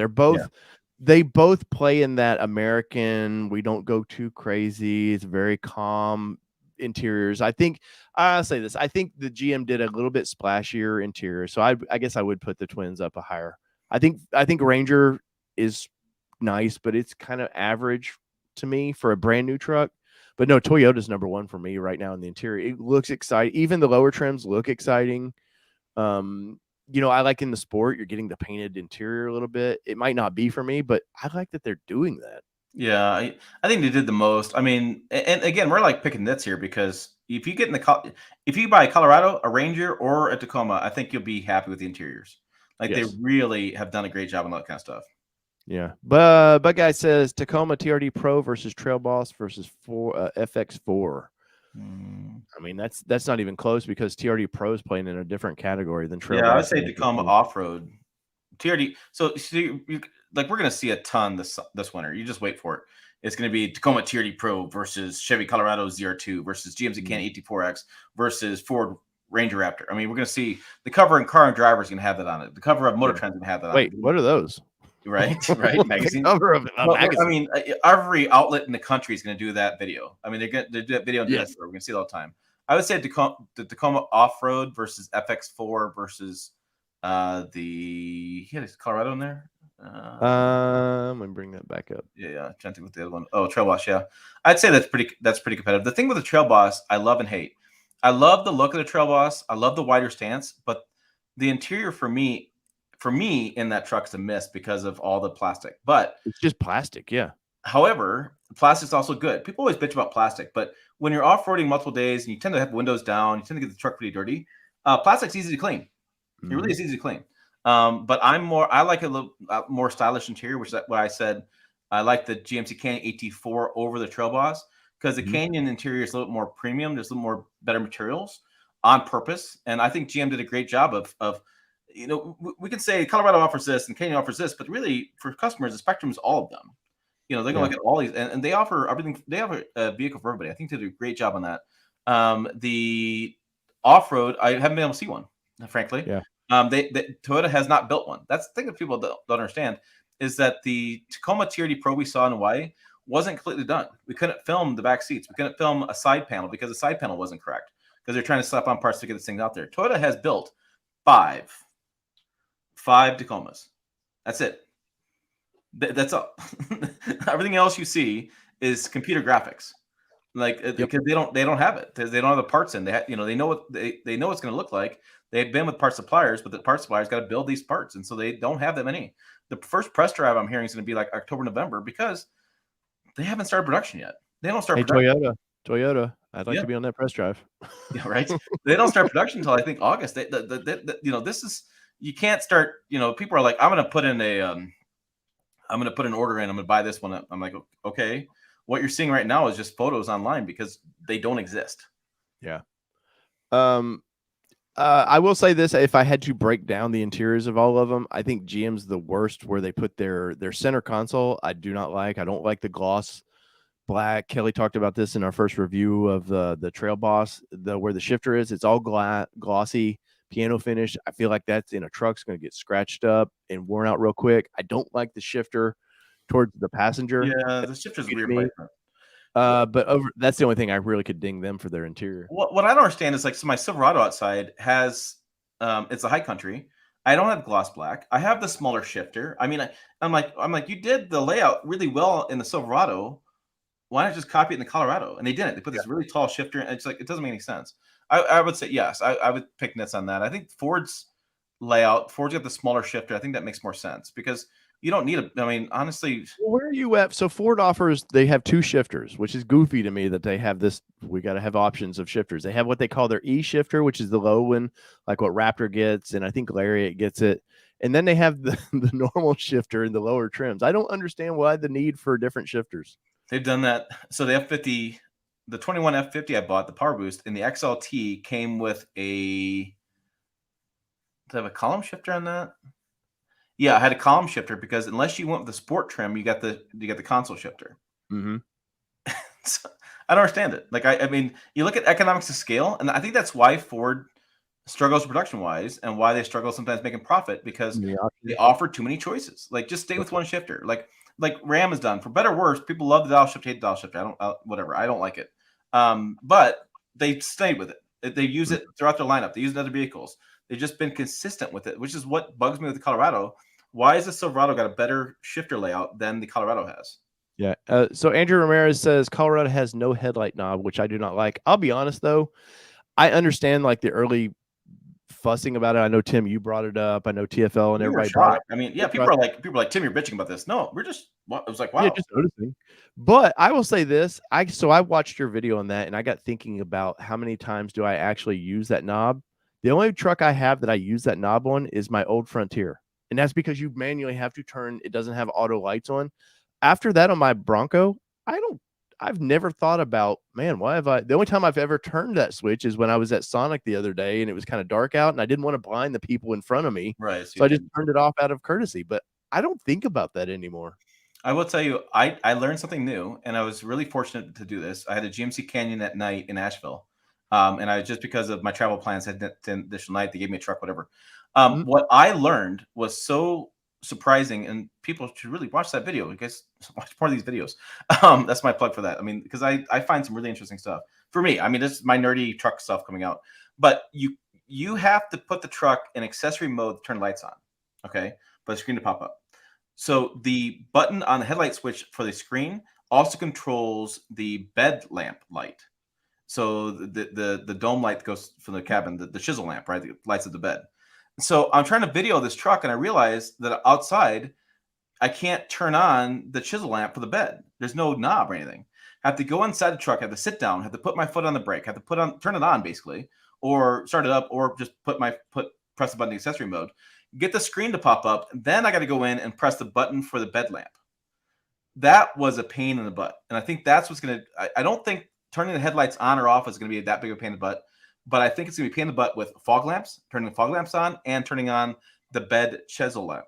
They both play in that American, we don't go too crazy. It's very calm interiors. I'll say this. I think the GM did a little bit splashier interior. So I guess I would put the Twins up a higher. I think Ranger is nice, but it's kind of average to me for a brand new truck. But no, Toyota's number 1 for me right now in the interior. It looks exciting. Even the lower trims look exciting. I like in the Sport, you're getting the painted interior a little bit. It might not be for me, but I like that they're doing that. Yeah, I think they did the most. I mean, and again, we're like picking nits here because if you buy a Colorado, a Ranger, or a Tacoma, I think you'll be happy with the interiors. Like they really have done a great job on that kind of stuff. Yeah, but guy says Tacoma TRD Pro versus Trail Boss versus FX4. I mean, that's not even close because TRD Pro is playing in a different category than Trail Boss. I would say Tacoma off-road. TRD. So like we're going to see a ton this winter. You just wait for it. It's going to be Tacoma TRD Pro versus Chevy Colorado ZR2 versus GMC Can 84X versus Ford Ranger Raptor. I mean, we're going to see the cover in Car and Driver is going to have that on it. The cover of Motor Trend's going to have that on it. Wait, what are those? Right, magazine. Cover of a magazine. I mean, every outlet in the country is going to do that video. I mean, they do that video on We're going to see it all the time. I would say the Tacoma Off-Road versus FX4 versus Colorado in there. I'm gonna bring that back up. Yeah. Trying to think with the other one. Oh, Trail Boss. Yeah, I'd say that's pretty competitive. The thing with the Trail Boss, I love and hate. I love the look of the Trail Boss. I love the wider stance, but the interior for me in that truck is a miss because of all the plastic. But it's just plastic, yeah. However, plastic's also good. People always bitch about plastic, but when you're off-roading multiple days and you tend to have windows down, you tend to get the truck pretty dirty. Plastic's easy to clean. It really is easy to clean. But I like a little more stylish interior, which is what I said. I like the GMC Canyon AT4 over the Trail Boss because the Canyon interior is a little more premium. There's a little more better materials on purpose, and I think GM did a great job of we can say Colorado offers this and Canyon offers this, but really for customers, the spectrum is all of them. They're going to look at all these, and they offer everything. They have a vehicle for everybody. I think they do a great job on that. The off-road, I haven't been able to see one, frankly. Yeah. Toyota has not built one. That's the thing that people don't understand is that the Tacoma TRD Pro we saw in Hawaii wasn't completely done. We couldn't film the back seats. We couldn't film a side panel because the side panel wasn't correct because they're trying to slap on parts to get this thing out there. Toyota has built five Tacomas. That's it. That's all. Everything else you see is computer graphics, because they don't have it. They don't have the parts in. They know what they know it's going to look like. They've been with parts suppliers, but the parts suppliers got to build these parts, and so they don't have that many. The first press drive I'm hearing is going to be like October, November because they haven't started production yet. They don't start production. Toyota. I'd like to be on that press drive. Yeah, right. They don't start production until I think August. This is you can't start. People are like, I'm going to put in I'm going to put an order in. I'm going to buy this one. I'm like, okay. What you're seeing right now is just photos online because they don't exist. Yeah. I will say this: if I had to break down the interiors of all of them, I think GM's the worst where they put their center console. I do not like. I don't like the gloss black. Kelly talked about this in our first review of the Trail Boss, where the shifter is. It's all glossy piano finish. I feel like that's in a truck's going to get scratched up and worn out real quick. I don't like the shifter towards the passenger. Yeah, the shifter's weird. But that's the only thing I really could ding them for their interior. What I don't understand is so my Silverado outside has it's a high country. I don't have gloss black. I have the smaller shifter. I mean, I'm like, you did the layout really well in the Silverado. Why not just copy it in the Colorado? And they didn't. They put this really tall shifter, and it's like it doesn't make any sense. I would say yes. I would pick nits on that. I think Ford's layout. Ford's got the smaller shifter. I think that makes more sense because you don't need honestly. Where are you at? So Ford offers, they have two shifters, which is goofy to me that they have this. We got to have options of shifters. They have what they call their E shifter, which is the low one, like what Raptor gets. And I think Lariat gets it. And then they have the normal shifter in the lower trims. I don't understand why the need for different shifters. They've done that. So the F50, the 21 F50 I bought, the Power Boost, and the XLT came with do I have a column shifter on that? Yeah, I had a column shifter because unless you went with the sport trim, you got the console shifter. Mm-hmm. So, I don't understand it. Like I mean, you look at economics of scale, and I think that's why Ford struggles production wise, and why they struggle sometimes making profit because they offer too many choices. Like just stay with one shifter. Like Ram has done, for better or worse. People love the dial shift, hate the dial shifter. Whatever. I don't like it. But they stayed with it. They use it throughout their lineup. They use it in other vehicles. They've just been consistent with it, which is what bugs me with the Colorado. Why has the Silverado got a better shifter layout than the Colorado has? Yeah. So Andrew Ramirez says Colorado has no headlight knob, which I do not like. I'll be honest though, I understand like the early fussing about it. I know Tim, you brought it up. I know TFL and everybody brought it. I mean, yeah, people are like, Tim, you're bitching about this. No, we're just. It was like, wow. Yeah, just noticing. But I will say this: I watched your video on that, and I got thinking about how many times do I actually use that knob. The only truck I have that I use that knob on is my old Frontier, and that's because you manually have to turn. It doesn't have auto lights on. After that, on my Bronco, I've never thought about, man, why have I? The only time I've ever turned that switch is when I was at Sonic the other day, and it was kind of dark out, and I didn't want to blind the people in front of me, right? So I just turned it off out of courtesy. But I don't think about that anymore. I will tell you, I learned something new, and I was really fortunate to do this. I had a GMC Canyon at night in Asheville, and I just because of my travel plans had an additional night, they gave me a truck, whatever. What I learned was so surprising, and people should really watch that video. You guys watch more of these videos. That's my plug for that. I mean, because I find some really interesting stuff for me. I mean, this is my nerdy truck stuff coming out, but you have to put the truck in accessory mode to turn lights on, okay, for the screen to pop up. So the button on the headlight switch for the screen also controls the bed lamp light. So the dome light that goes from the cabin, the chisel lamp, right? The lights of the bed. So I'm trying to video this truck, and I realized that outside I can't turn on the chisel lamp for the bed. There's no knob or anything. I have to go inside the truck, I have to sit down, have to put my foot on the brake, have to turn it on basically, or start it up, or just press the button in accessory mode. Get the screen to pop up, then I got to go in and press the button for the bed lamp. That was a pain in the butt, and I think that's what's going to. I don't think turning the headlights on or off is going to be that big of a pain in the butt, but I think it's going to be a pain in the butt with fog lamps, turning the fog lamps on, and turning on the bed chisel lamp.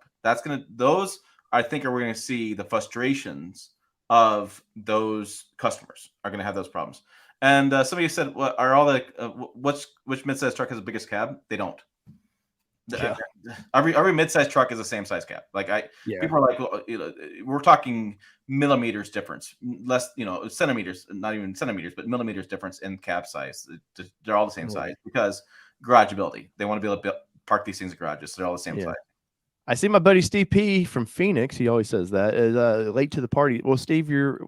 Those I think are we're going to see the frustrations of those customers are going to have those problems. And somebody said, "What are all the which midsize truck has the biggest cab?" They don't. Yeah. Every midsize truck is the same size cab. Like Yeah. people are like, well, we're talking millimeters difference, less, centimeters, not even centimeters, but millimeters difference in cab size. They're all the same size because garageability. They want to be able to park these things in garages, so they're all the same size. I see my buddy Steve P from Phoenix. He always says that is late to the party. Well, Steve, you're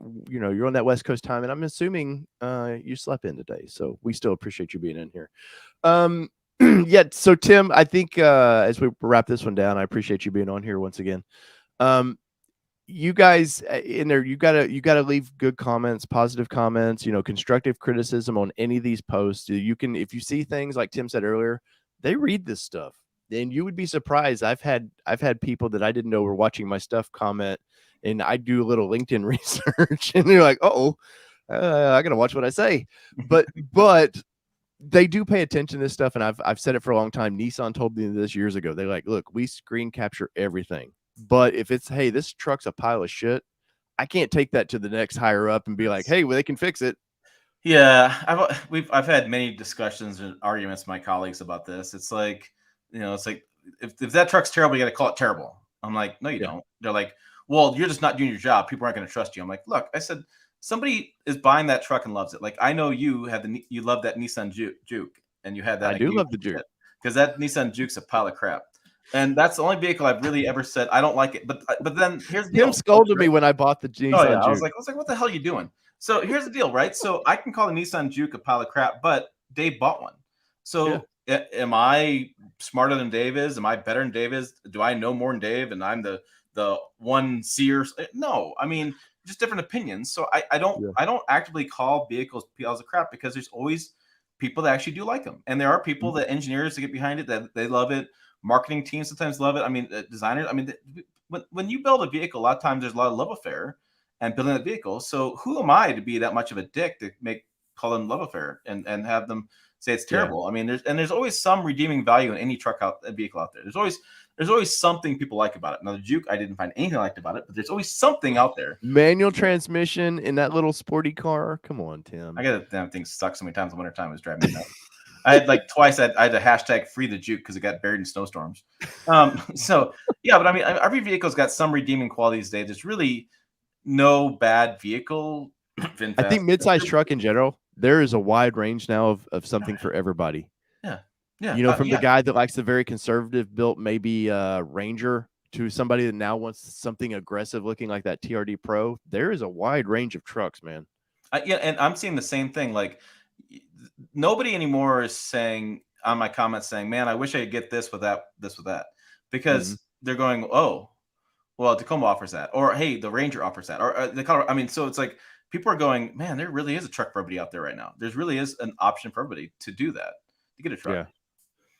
on that West Coast time, and I'm assuming you slept in today, so we still appreciate you being in here. Yeah. So Tim, I think as we wrap this one down, I appreciate you being on here once again. You guys in there, you gotta leave good comments, positive comments, constructive criticism on any of these posts. You can, if you see things like Tim said earlier, they read this stuff. And you would be surprised. I've had people that I didn't know were watching my stuff comment, and I do a little LinkedIn research, and they're like, "Oh, I gotta watch what I say." But they do pay attention to this stuff, and I've said it for a long time. Nissan told me this years ago. They're like, "Look, we screen capture everything, but if it's, hey, this truck's a pile of shit, I can't take that to the next higher up and be like, hey, well, they can fix it." Yeah, I've had many discussions and arguments with my colleagues about this. It's like, if that truck's terrible, you got to call it terrible. I'm like, no, you don't. They're like, well, you're just not doing your job. People aren't going to trust you. I'm like, look, I said, somebody is buying that truck and loves it. Like, I know you love that Nissan Juke, and you had that. I do love the Juke, because that Nissan Juke's a pile of crap. And that's the only vehicle I've really ever said I don't like it. But then here's the deal. Tim scolded me when I bought the Nissan Juke. I was like, what the hell are you doing? So here's the deal, right? So I can call the Nissan Juke a pile of crap, but Dave bought one. So am I smarter than Dave is? Am I better than Dave is? Do I know more than Dave and I'm the one seer? No, I mean, just different opinions. So I don't actively call vehicles piles of crap, because there's always people that actually do like them. And there are people that engineers that get behind it, that they love it. Marketing teams sometimes love it. I mean, designers, I mean, when you build a vehicle, a lot of times there's a lot of love affair and building a vehicle. So who am I to be that much of a dick to call them love affair and have them say it's terrible? I mean, there's always some redeeming value in any vehicle out there. There's always something people like about it. Now the Juke, I didn't find anything I liked about it, but there's always something out there. Manual transmission in that little sporty car. Come on, Tim. I got that damn thing stuck so many times in the wintertime. It was driving me nuts. I had like twice. I had to hashtag free the Juke because it got buried in snowstorms. So yeah, but I mean, every vehicle's got some redeeming qualities today. There's really no bad vehicle. I think midsize truck in general, there is a wide range now of something for everybody. Yeah. From the guy that likes the very conservative built, maybe Ranger, to somebody that now wants something aggressive looking like that TRD Pro. There is a wide range of trucks, man. And I'm seeing the same thing. Like, nobody anymore is saying on my comments saying, man, I wish I could get this with that, because they're going, oh, well, Tacoma offers that, or hey, the Ranger offers that, or the Colorado. I mean, so it's like people are going, man, there really is a truck for everybody out there right now. There really is an option for everybody to do that, to get a truck.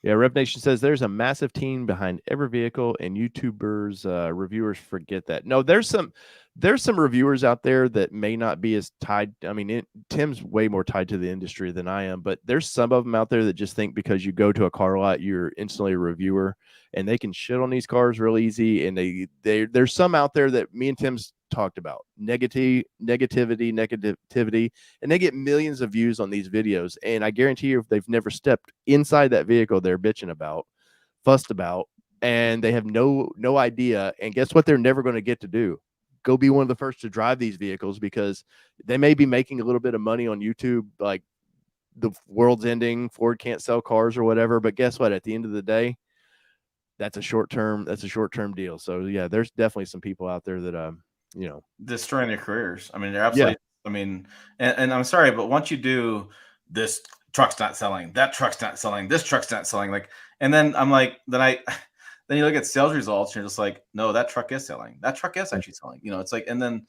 Yeah, Rev Nation says there's a massive team behind every vehicle, and YouTubers, reviewers forget that. No, there's some reviewers out there that may not be as tied. I mean, Tim's way more tied to the industry than I am, but there's some of them out there that just think because you go to a car lot, you're instantly a reviewer, and they can shit on these cars real easy. And there's some out there that me and Tim's talked about negativity, and they get millions of views on these videos. And I guarantee you, if they've never stepped inside that vehicle they're bitching about, fussed about, and they have no idea. And guess what? They're never going to get to do. Go be one of the first to drive these vehicles, because they may be making a little bit of money on YouTube, like the world's ending, Ford can't sell cars or whatever. But guess what? At the end of the day, that's a short-term deal. So yeah, there's definitely some people out there that destroying their careers. I mean, they're absolutely. I mean, and I'm sorry, but once you do, this truck's not selling, that truck's not selling, this truck's not selling, like, and then I'm like, then you look at sales results, and you're just like, no, that truck is selling. That truck is actually selling. It's like, and then,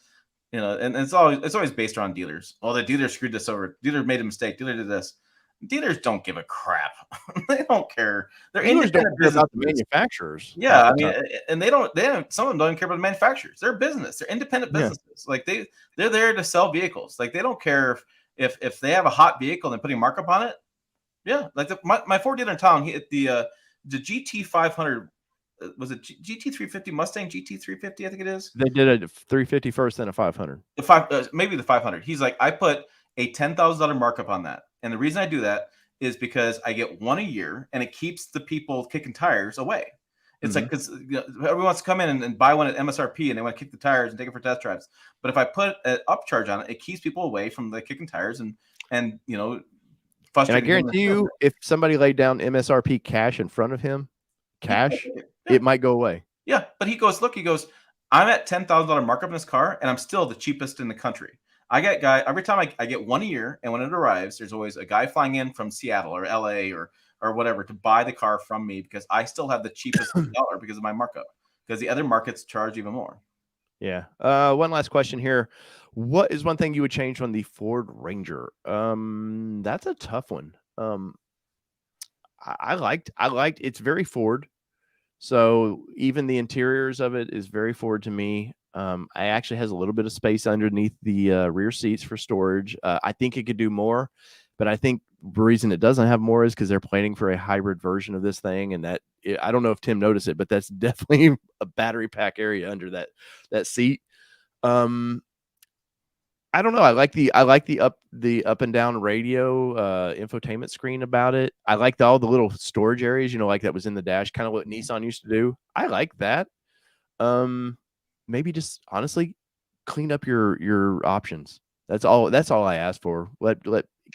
and it's always based around dealers. Oh, the dealer screwed this over. Dealer made a mistake. Dealer did this. Dealers don't give a crap. They don't care. They're independent about the manufacturers. Yeah, I mean, and they don't. Some of them don't even care about the manufacturers. They're business. They're independent businesses. Like they're there to sell vehicles. Like they don't care if they have a hot vehicle and they're putting markup on it. Yeah, like my Ford dealer in town, he hit the GT 500. Was it GT 350 Mustang GT 350? I think it is. They did a 350 first, then a 500. Maybe the 500. He's like, I put a $10,000 markup on that. And the reason I do that is because I get one a year, and it keeps the people kicking tires away. It's like, because everyone wants to come in and buy one at MSRP, and they want to kick the tires and take it for test drives. But if I put an upcharge on it, it keeps people away from the kicking tires and And I frustrating. guarantee you, if somebody laid down MSRP cash in front of him, it might go away. Yeah, but he goes, I'm at $10,000 markup in this car, and I'm still the cheapest in the country. I get every time I get one a year, and when it arrives, there's always a guy flying in from Seattle or LA or whatever to buy the car from me, because I still have the cheapest dollar because of my markup, because the other markets charge even more. Yeah. One last question here. What is one thing you would change on the Ford Ranger? That's a tough one. I liked it's very Ford. So even the interiors of it is very Ford to me. I actually has a little bit of space underneath the rear seats for storage. I think it could do more, but I think the reason it doesn't have more is because they're planning for a hybrid version of this thing, and I don't know if Tim noticed it, but that's definitely a battery pack area under that seat. I don't know. I like the up and down radio infotainment screen about it. I liked all the little storage areas, like that was in the dash, kind of what Nissan used to do. I like that. Maybe just honestly clean up your options. That's all I ask for.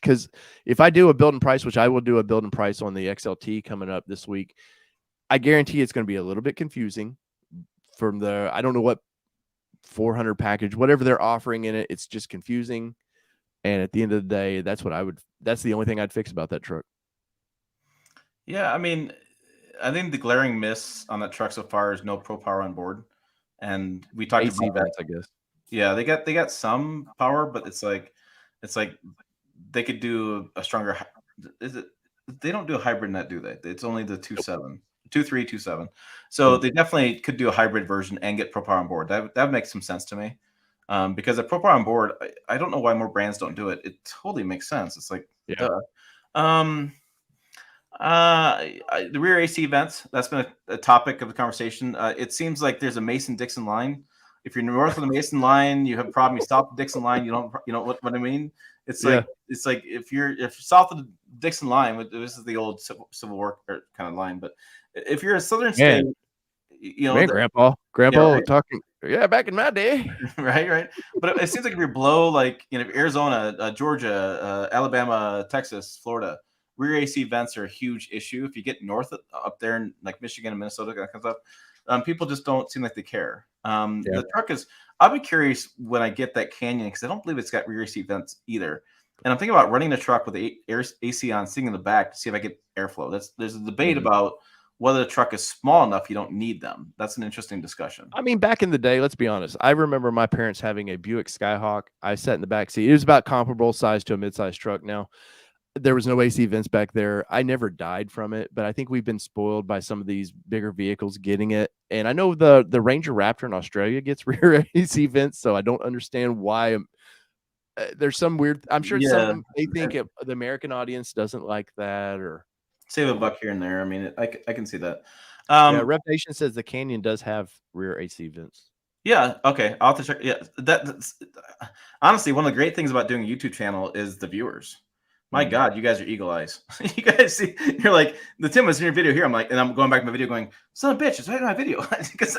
Because if I do a build and price, which I will do a build and price on the XLT coming up this week, I guarantee it's going to be a little bit confusing from I don't know what 400 package, whatever they're offering in it. It's just confusing. And at the end of the day, that's the only thing I'd fix about that truck. Yeah. I mean, I think the glaring miss on that truck so far is no Pro Power on board. And we talked AC about vents, I guess. Yeah, they got some power, but it's like they could do a stronger. They don't do a hybrid net, do they? It's only the 2.7, 2.3, 2.7. So they definitely could do a hybrid version and get Pro Power on board. That makes some sense to me. Because the Pro Power on board, I don't know why more brands don't do it. It totally makes sense. It's like, duh. The rear AC vents, that's been a topic of the conversation. It seems like there's a Mason-Dixon line. If you're north of the Mason line, you have a problem. You stop the Dixon line, you don't, what I mean? It's like if you're south of the Dixon line, this is the old Civil War kind of line, but if you're a southern state, Grandpa talking, back in my day, right. But it seems like if you're below, like Arizona, Georgia, Alabama, Texas, Florida, rear AC vents are a huge issue. If you get north up there in like Michigan and Minnesota, that comes up. People just don't seem like they care. The truck is. I'll be curious when I get that Canyon, because I don't believe it's got rear AC vents either. And I'm thinking about running the truck with the AC on, sitting in the back to see if I get airflow. There's a debate about whether the truck is small enough you don't need them. That's an interesting discussion. I mean, back in the day, let's be honest. I remember my parents having a Buick Skyhawk. I sat in the back seat. It was about comparable size to a midsize truck. Now, there was no AC vents back there. I never died from it, but I think we've been spoiled by some of these bigger vehicles getting it. And I know the Ranger Raptor in Australia gets rear AC vents, so I don't understand why. There's some weird. I'm sure some of them, they think the American audience doesn't like that, or save a buck here and there. I mean, I can see that. Rev Nation says the Canyon does have rear AC vents. Yeah. Okay. I'll have to check. Yeah. That's honestly one of the great things about doing a YouTube channel is the viewers. My God, you guys are eagle eyes. You guys see, you're like, the Tim was in your video here. I'm like, and I'm going back to my video going, son of a bitch, it's right in my video. Because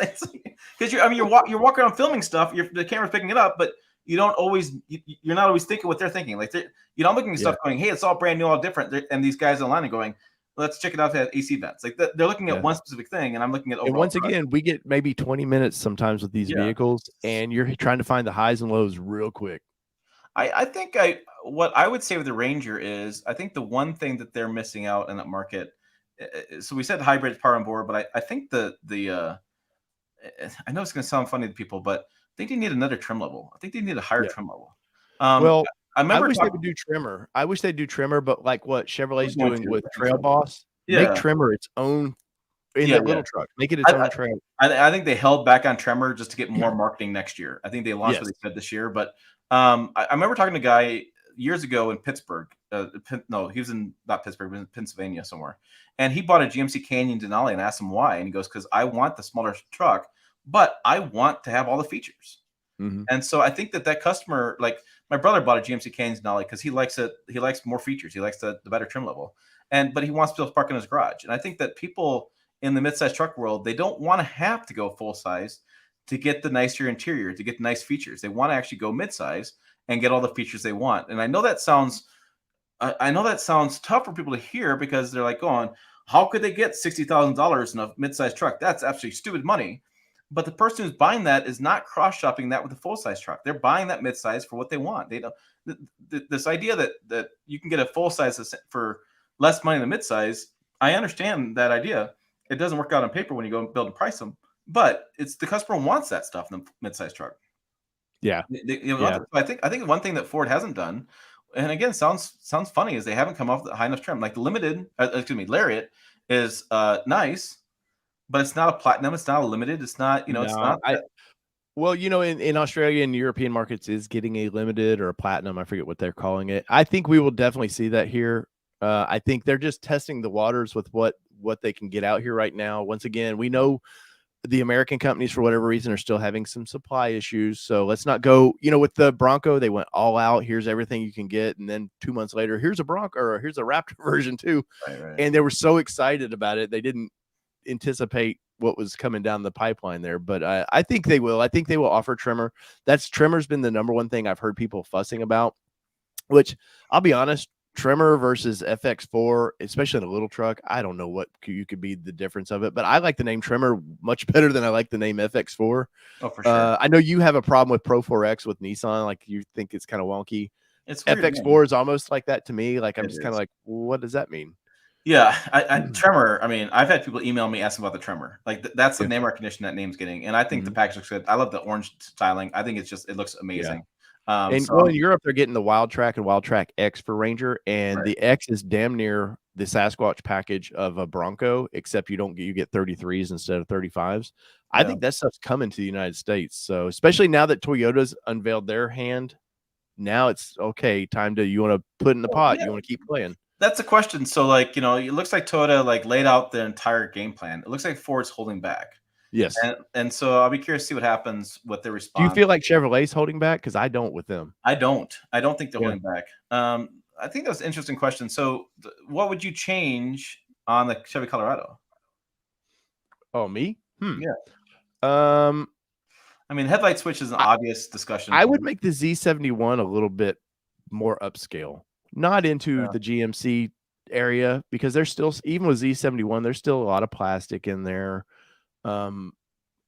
you're walking around filming stuff, the camera's picking it up, but you don't always, you're not always thinking what they're thinking. Like, you're not looking at stuff going, hey, it's all brand new, all different. And these guys online are going, let's check it out to AC vents. Like, they're looking at one specific thing, and I'm looking at overall. And once again, we get maybe 20 minutes sometimes with these vehicles, and you're trying to find the highs and lows real quick. I think what I would say with the Ranger is, I think the one thing that they're missing out in that market. So we said hybrid power on board, but I think I know it's going to sound funny to people, but I think they need another trim level. I think they need a higher trim level. Well, I wish they would do trimmer. I wish they'd do trimmer, but like what Chevrolet's doing with Trail Boss, make trimmer its own in that little truck. Make it its own trim. I think they held back on trimmer just to get more marketing next year. I think they launched what they said this year, but I remember talking to a guy years ago in Pittsburgh. No, he was not Pittsburgh, but in Pennsylvania somewhere. And he bought a GMC Canyon Denali and asked him why. And he goes, because I want the smaller truck, but I want to have all the features. And so I think that customer, like my brother bought a GMC Cairns Denali because he likes it. He likes more features. He likes the better trim level, but he wants to be able to park in his garage. And I think that people in the midsize truck world, they don't want to have to go full size to get the nicer interior, to get the nice features. They want to actually go midsize and get all the features they want. And I know that sounds tough for people to hear because they're like going, how could they get $60,000 in a midsize truck? That's absolutely stupid money. But the person who's buying that is not cross shopping that with a full size truck. They're buying that midsize for what they want. They don't. This idea that you can get a full size for less money than midsize. I understand that idea. It doesn't work out on paper when you go and build and price them, but it's the customer wants that stuff in the midsize truck. Yeah. I think one thing that Ford hasn't done, and again, sounds funny, is they haven't come off with high enough trim. Like the Lariat is nice, but it's not a platinum. It's not a limited. It's not, it's not. Well, in Australia and European markets is getting a limited or a platinum. I forget what they're calling it. I think we will definitely see that here. I think they're just testing the waters with what they can get out here right now. Once again, we know the American companies, for whatever reason, are still having some supply issues. So let's not go, with the Bronco, they went all out. Here's everything you can get. And then 2 months later, here's a Bronco or here's a Raptor version too. Right. And they were so excited about it. They didn't anticipate what was coming down the pipeline there, but I think they will. I think they will offer trimmer. Trimmer's been the number one thing I've heard people fussing about, which I'll be honest, trimmer versus FX4, especially in a little truck, I don't know what you could be the difference of it, but I like the name trimmer much better than I like the name FX4. Oh, for sure. I know you have a problem with Pro 4X with Nissan. Like you think it's kind of wonky. It's FX4 is almost like that to me. Like I'm just kind of like, what does that mean? Yeah, Tremor. I mean, I've had people email me asking about the Tremor. Like that's the name recognition that name's getting, and I think the package looks good. I love the orange styling. I think it looks amazing. Yeah. In Europe, they're getting the Wild Track and Wild Track X for Ranger, and the X is damn near the Sasquatch package of a Bronco, except you get 33s instead of 35s. I think that stuff's coming to the United States. So especially now that Toyota's unveiled their hand, now it's okay. Time you want to put in the pot. You want to keep playing. That's a question. So, it looks like Toyota laid out the entire game plan. It looks like Ford's holding back. Yes. And so I'll be curious to see what happens with their response. Do you feel like Chevrolet's holding back? Because I don't with them. I don't think they're holding back. I think that's an interesting question. So what would you change on the Chevy Colorado? Oh, me? Yeah. I mean, headlight switch is an obvious discussion. I would make the Z71 a little bit more upscale. Not into the GMC area, because there's still, even with Z71, there's still a lot of plastic in there.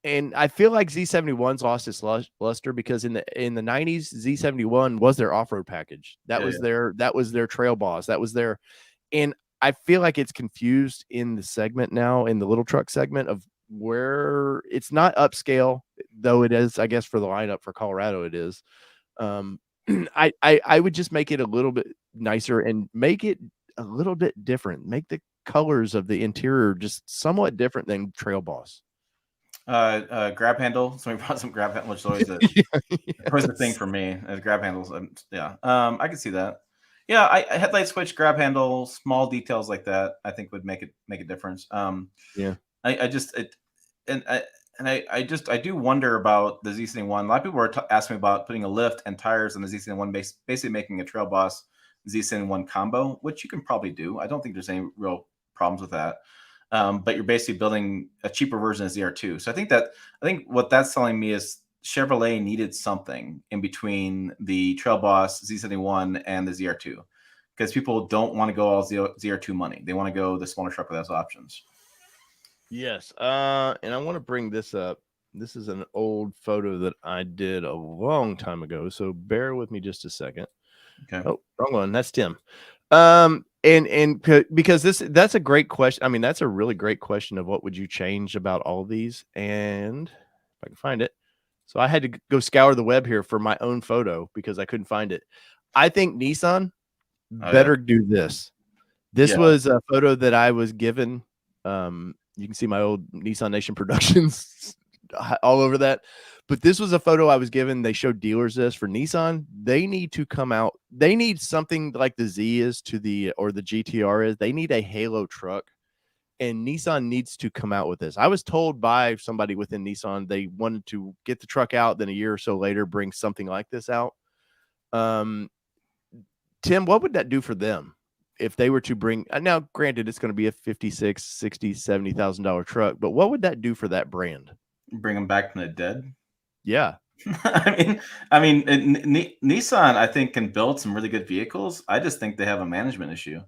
And I feel like Z71's lost its luster because in the 90s, Z71 was their off-road package. That was their trail boss. That was their, and I feel like it's confused in the segment now, in the little truck segment, of where it's not upscale, though it is, I guess, for the lineup for Colorado, it is. I would just make it a little bit nicer and make it a little bit different. Make the colors of the interior just somewhat different than Trail Boss. Grab handle. Somebody brought some grab handle, which is always always the thing for me. Grab handles. I can see that. Yeah, I headlight switch, grab handle, small details like that, I think would make a difference. I do wonder about the Z71. A lot of people are asking me about putting a lift and tires on the Z71, basically making a Trail Boss Z71 combo, which you can probably do. I don't think there's any real problems with that. But you're basically building a cheaper version of ZR2. So I think what that's telling me is Chevrolet needed something in between the Trail Boss Z71 and the ZR2, because people don't want to go all ZR2 money. They want to go the smaller truck with those options. Yes. And I want to bring this up. This is an old photo that I did a long time ago, so bear with me just a second. Okay. Oh, wrong one. That's Tim. And because that's a great question. I mean, that's a really great question of what would you change about all of these, and if I can find it. So I had to go scour the web here for my own photo because I couldn't find it. I think Nissan better do this. This was a photo that I was given. You can see my old Nissan Nation Productions all over that. But this was a photo I was given. They showed dealers this for Nissan. They need to come out. They need something like the Z is or the GTR is. They need a halo truck. And Nissan needs to come out with this. I was told by somebody within Nissan they wanted to get the truck out, then a year or so later bring something like this out. Um, Tim, what would that do for them if they were to bring? Now, granted, it's going to be a 56, 60, $70,000 truck, but what would that do for that brand? Bring them back from the dead. Yeah. Nissan, I think, can build some really good vehicles. I just think they have a management issue.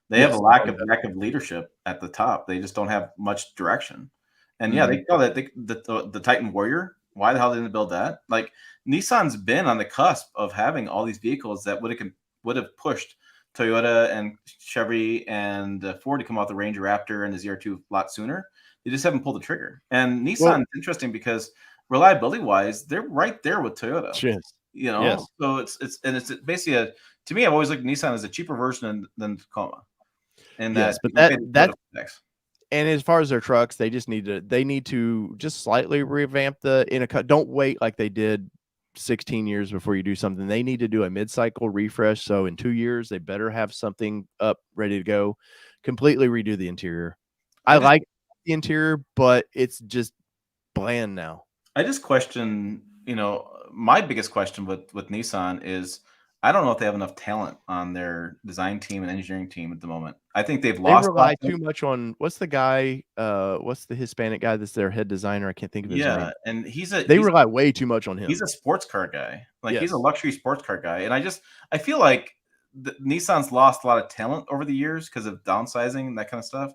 They have a Yes. lack of leadership at the top. They just don't have much direction. And yeah, they call that the Titan Warrior. Why the hell didn't they build that? Like, Nissan's been on the cusp of having all these vehicles that would have pushed Toyota and Chevy and Ford to come out the Ranger Raptor and the ZR2 a lot sooner. They just haven't pulled the trigger. And Nissan's interesting because reliability wise, they're right there with Toyota. Yes. You know, Yes. so it's basically to me, I've always looked at Nissan as a cheaper version than Tacoma. And yes, but and as far as their trucks, they need to just slightly revamp don't wait like they did 16 years before you do something. They need to do a mid-cycle refresh. So in 2 years, they better have something up ready to go, completely redo the interior. I like the interior, but it's just bland now. I just question, my biggest question with Nissan is I don't know if they have enough talent on their design team and engineering team at the moment. I think they've lost. They rely too much on what's the guy? What's the Hispanic guy that's their head designer? I can't think of his name. Yeah, and they rely way too much on him. He's a sports car guy. Like he's a luxury sports car guy, and I feel like Nissan's lost a lot of talent over the years because of downsizing and that kind of stuff.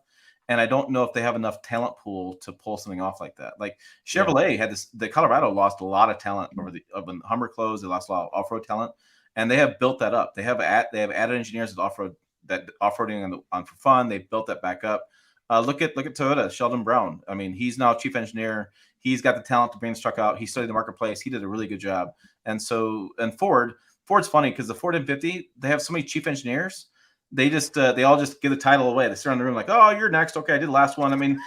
And I don't know if they have enough talent pool to pull something off like that. Like Chevrolet had the Colorado lost a lot of talent when Hummer closed. They lost a lot of off-road talent, and they have built that up. They have added engineers that off-roading on for fun. They built that back up. Look at Toyota, Sheldon Brown. I mean, he's now chief engineer. He's got the talent to bring this truck out. He studied the marketplace. He did a really good job. And Ford's funny because the Ford M50, they have so many chief engineers. They all just give the title away. They sit around the room like, oh, you're next. Okay, I did the last one. I mean,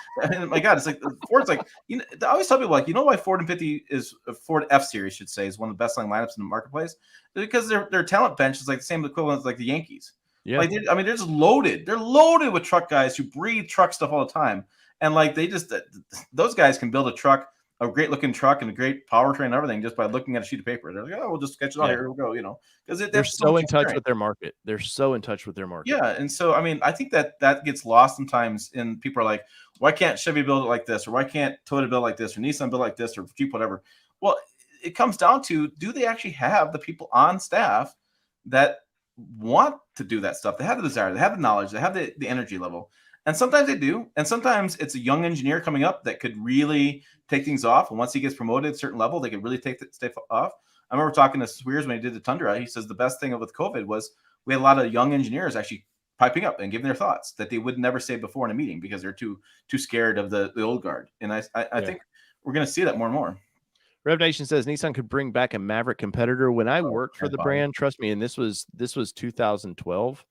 my God, it's like Ford's like, I always tell people like, why Ford M50 is Ford F Series should say is one of the best selling lineups in the marketplace because their talent bench is like the same equivalent as like the Yankees. Yeah, like they're just loaded. They're loaded with truck guys who breathe truck stuff all the time, and like those guys can build a great looking truck and a great powertrain and everything just by looking at a sheet of paper. They're like, oh, we'll just sketch it out here. We'll go, because they're so in touch with their market. They're so in touch with their market. Yeah. And so, I mean, I think that gets lost sometimes and people are like, why can't Chevy build it like this? Or why can't Toyota build like this or Nissan build like this or Jeep, whatever. Well, it comes down to, do they actually have the people on staff that want to do that stuff? They have the desire, they have the knowledge, they have the energy level. And sometimes they do. And sometimes it's a young engineer coming up that could really take things off. And once he gets promoted at a certain level, they could really take that stuff off. I remember talking to Swears when he did the Tundra. He says the best thing with COVID was we had a lot of young engineers actually piping up and giving their thoughts that they would never say before in a meeting because they're too scared of the old guard. And I think we're going to see that more and more. Rev Nation says Nissan could bring back a Maverick competitor. When I worked for the brand, trust me, and this was 2012.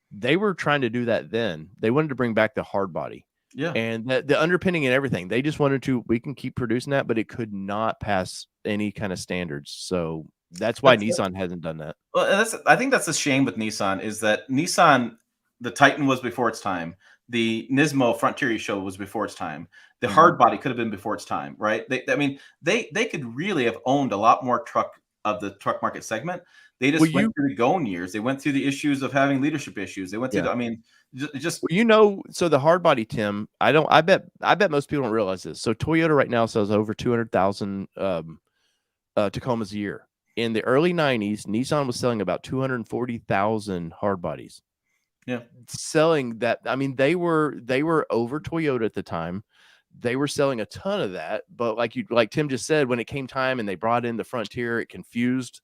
They were trying to do that then. They wanted to bring back the hard body. Yeah. And the underpinning and everything. They just wanted we can keep producing that, but it could not pass any kind of standards. So that's why Nissan hasn't done that. Well, I think that's a shame with Nissan is that Nissan, the Titan was before its time. The Nismo Frontier show was before its time. The hard body could have been before its time, right? They could really have owned a lot more of the truck market segment. They just went through the going years. They went through the issues of having leadership issues. They went through so the hard body, Tim, I bet most people don't realize this. So Toyota right now sells over 200,000 Tacomas a year. In the early 90s, Nissan was selling about 240,000 hard bodies. Yeah. Selling that. I mean, they were over Toyota at the time. They were selling a ton of that, but like Tim just said, when it came time and they brought in the Frontier, it confused.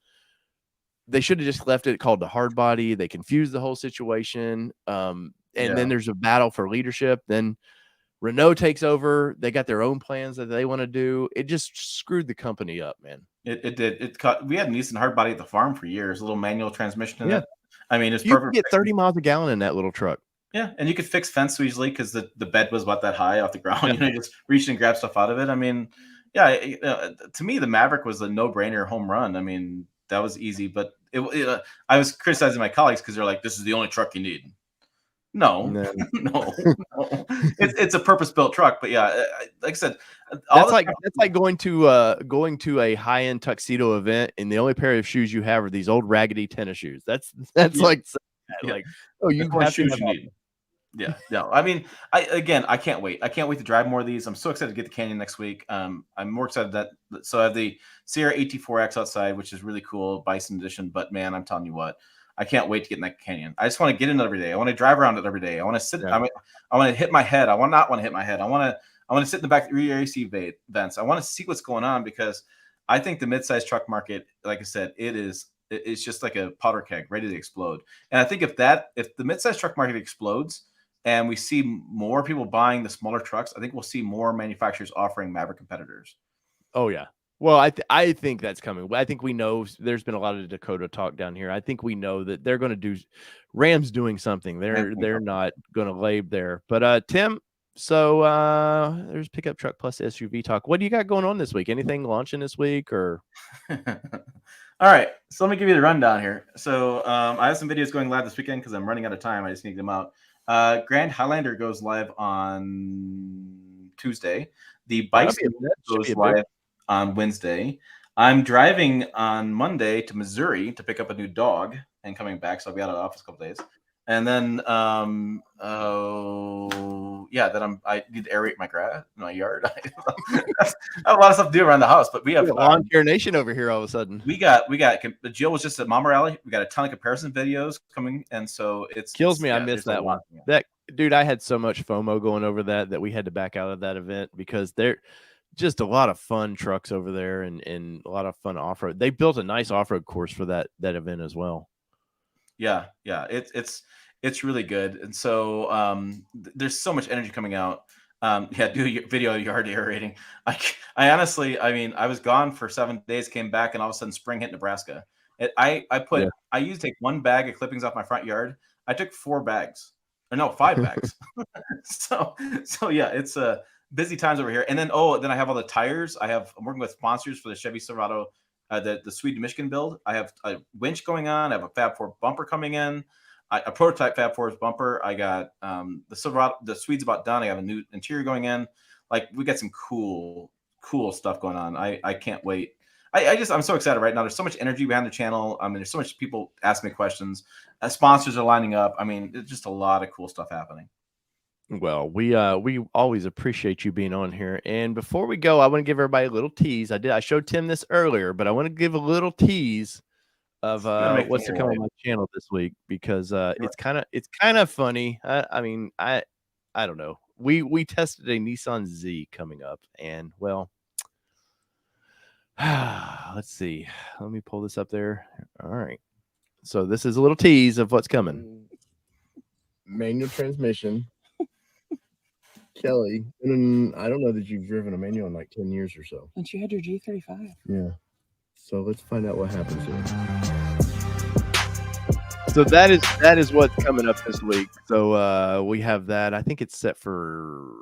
They should have just left it called the hard body. They confused the whole situation. Then there's a battle for leadership. Then Renault takes over. They got their own plans that they want to do. It just screwed the company up, man. It did. We had Nissan hard body at the farm for years, a little manual transmission in it. I mean, it's perfect. You could get 30 miles a gallon in that little truck. Yeah, and you could fix fence so easily because the bed was about that high off the ground. You just reach and grab stuff out of it. I mean, to me, the Maverick was a no-brainer home run. I mean, that was easy, but I was criticizing my colleagues because they're like, "This is the only truck you need." No, No. no, no. It's a purpose-built truck, but yeah, like I said, That's like going to a high-end tuxedo event, and the only pair of shoes you have are these old raggedy tennis shoes. That's yeah, like yeah. like, oh, That's you the only have to shoes have you all. need. Yeah, no. I mean, I can't wait. I can't wait to drive more of these. I'm so excited to get the Canyon next week. I'm more excited so I have the Sierra AT4X outside, which is really cool, Bison edition. But man, I'm telling you what, I can't wait to get in that Canyon. I just want to get in it every day. I want to drive around it every day. I want to sit. Yeah. I want to hit my head. I want not want to hit my head. I want to sit in the back rear AC vents. I want to see what's going on because I think the midsize truck market, like I said, it's just like a powder keg ready to explode. And I think if the midsize truck market explodes and we see more people buying the smaller trucks, I think we'll see more manufacturers offering Maverick competitors. Oh yeah. Well, I think that's coming. I think we know there's been a lot of Dakota talk down here. I think we know that they're going to do Ram's doing something. They're not going to lay there. But Tim, so there's pickup truck plus SUV talk. What do you got going on this week? Anything launching this week or? All right, so let me give you the rundown here. So I have some videos going live this weekend because I'm running out of time. I just need them out. Grand Highlander goes live on Tuesday. The Bison goes live on Wednesday. I'm driving on Monday to Missouri to pick up a new dog and coming back, so I'll be out of the office a couple days. And then, then I need to aerate my yard. I have a lot of stuff to do around the house, but we have lawn care nation over here all of a sudden. We got Jill was just at Mama Rally. We got a ton of comparison videos coming, and so it's kills me. I missed that one. That dude, I had so much FOMO going over that we had to back out of that event because they're just a lot of fun trucks over there and a lot of fun off-road. They built a nice off-road course for that event as well. Yeah, it's really good, and so there's so much energy coming out. Do your video yard aerating. I honestly, I was gone for 7 days, came back, and all of a sudden spring hit Nebraska. I used to take one bag of clippings off my front yard. I took 5 bags. so yeah, it's busy times over here. And then I have all the tires. I'm working with sponsors for the Chevy Silverado, the Sweden Michigan build. I have a winch going on. I have a Fab 4 bumper coming in. A prototype Fab 4's bumper. I got the Silverado, the Swede's about done. I have a new interior going in. Like we got some cool stuff going on. I can't wait. I'm so excited right now. There's so much energy behind the channel. I mean, there's so much people asking me questions. Sponsors are lining up. I mean, it's just a lot of cool stuff happening. Well, we always appreciate you being on here. And before we go, I want to give everybody a little tease. I showed Tim this earlier, but I want to give a little tease of what's to come on my channel this week because it's kind of funny. I don't know. We tested a Nissan Z coming up, and well, let's see. Let me pull this up there. All right. So this is a little tease of what's coming. Manual transmission. Kelly, and I don't know that you've driven a manual in like 10 years or so. And you had your G35. Yeah. So let's find out what happens here. So that is what's coming up this week. So we have that. I think it's set for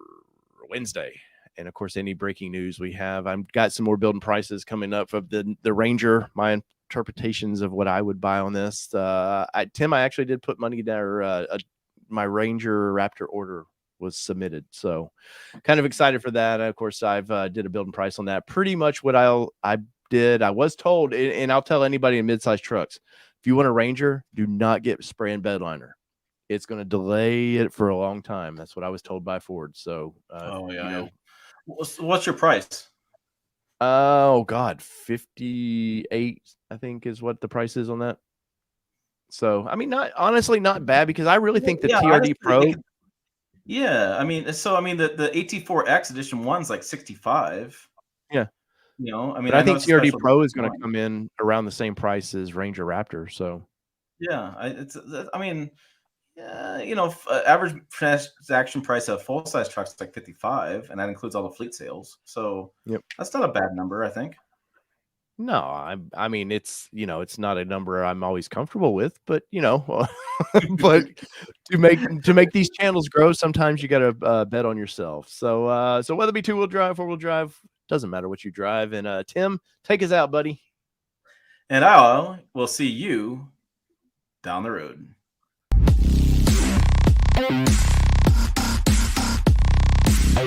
Wednesday. And of course, any breaking news we have. I've got some more building prices coming up of the Ranger. My interpretations of what I would buy on this. Tim, I actually did put money down. My Ranger Raptor order was submitted, so kind of excited for that. Of course, I've did a building price on that. Pretty much what I did. I was told, and I'll tell anybody in midsize trucks, if you want a Ranger, do not get spray and bed liner. It's going to delay it for a long time. That's what I was told by Ford. So, What's your price? Oh God, 58, I think is what the price is on that. So, I mean, not bad because I really think the TRD honestly, Pro. Yeah, I mean, the AT4X edition 1's like 65. Yeah. But I think TRD Pro is going to come in around the same price as Ranger Raptor. So, yeah, average transaction price of full size trucks is like 55, and that includes all the fleet sales. So, that's not a bad number, I think. No, I mean, it's not a number I'm always comfortable with, but but to make these channels grow, sometimes you got to bet on yourself. So whether it be 2-wheel drive, 4-wheel drive, doesn't matter what you drive. And Tim, take us out, buddy. And I will see you down the road. Bye.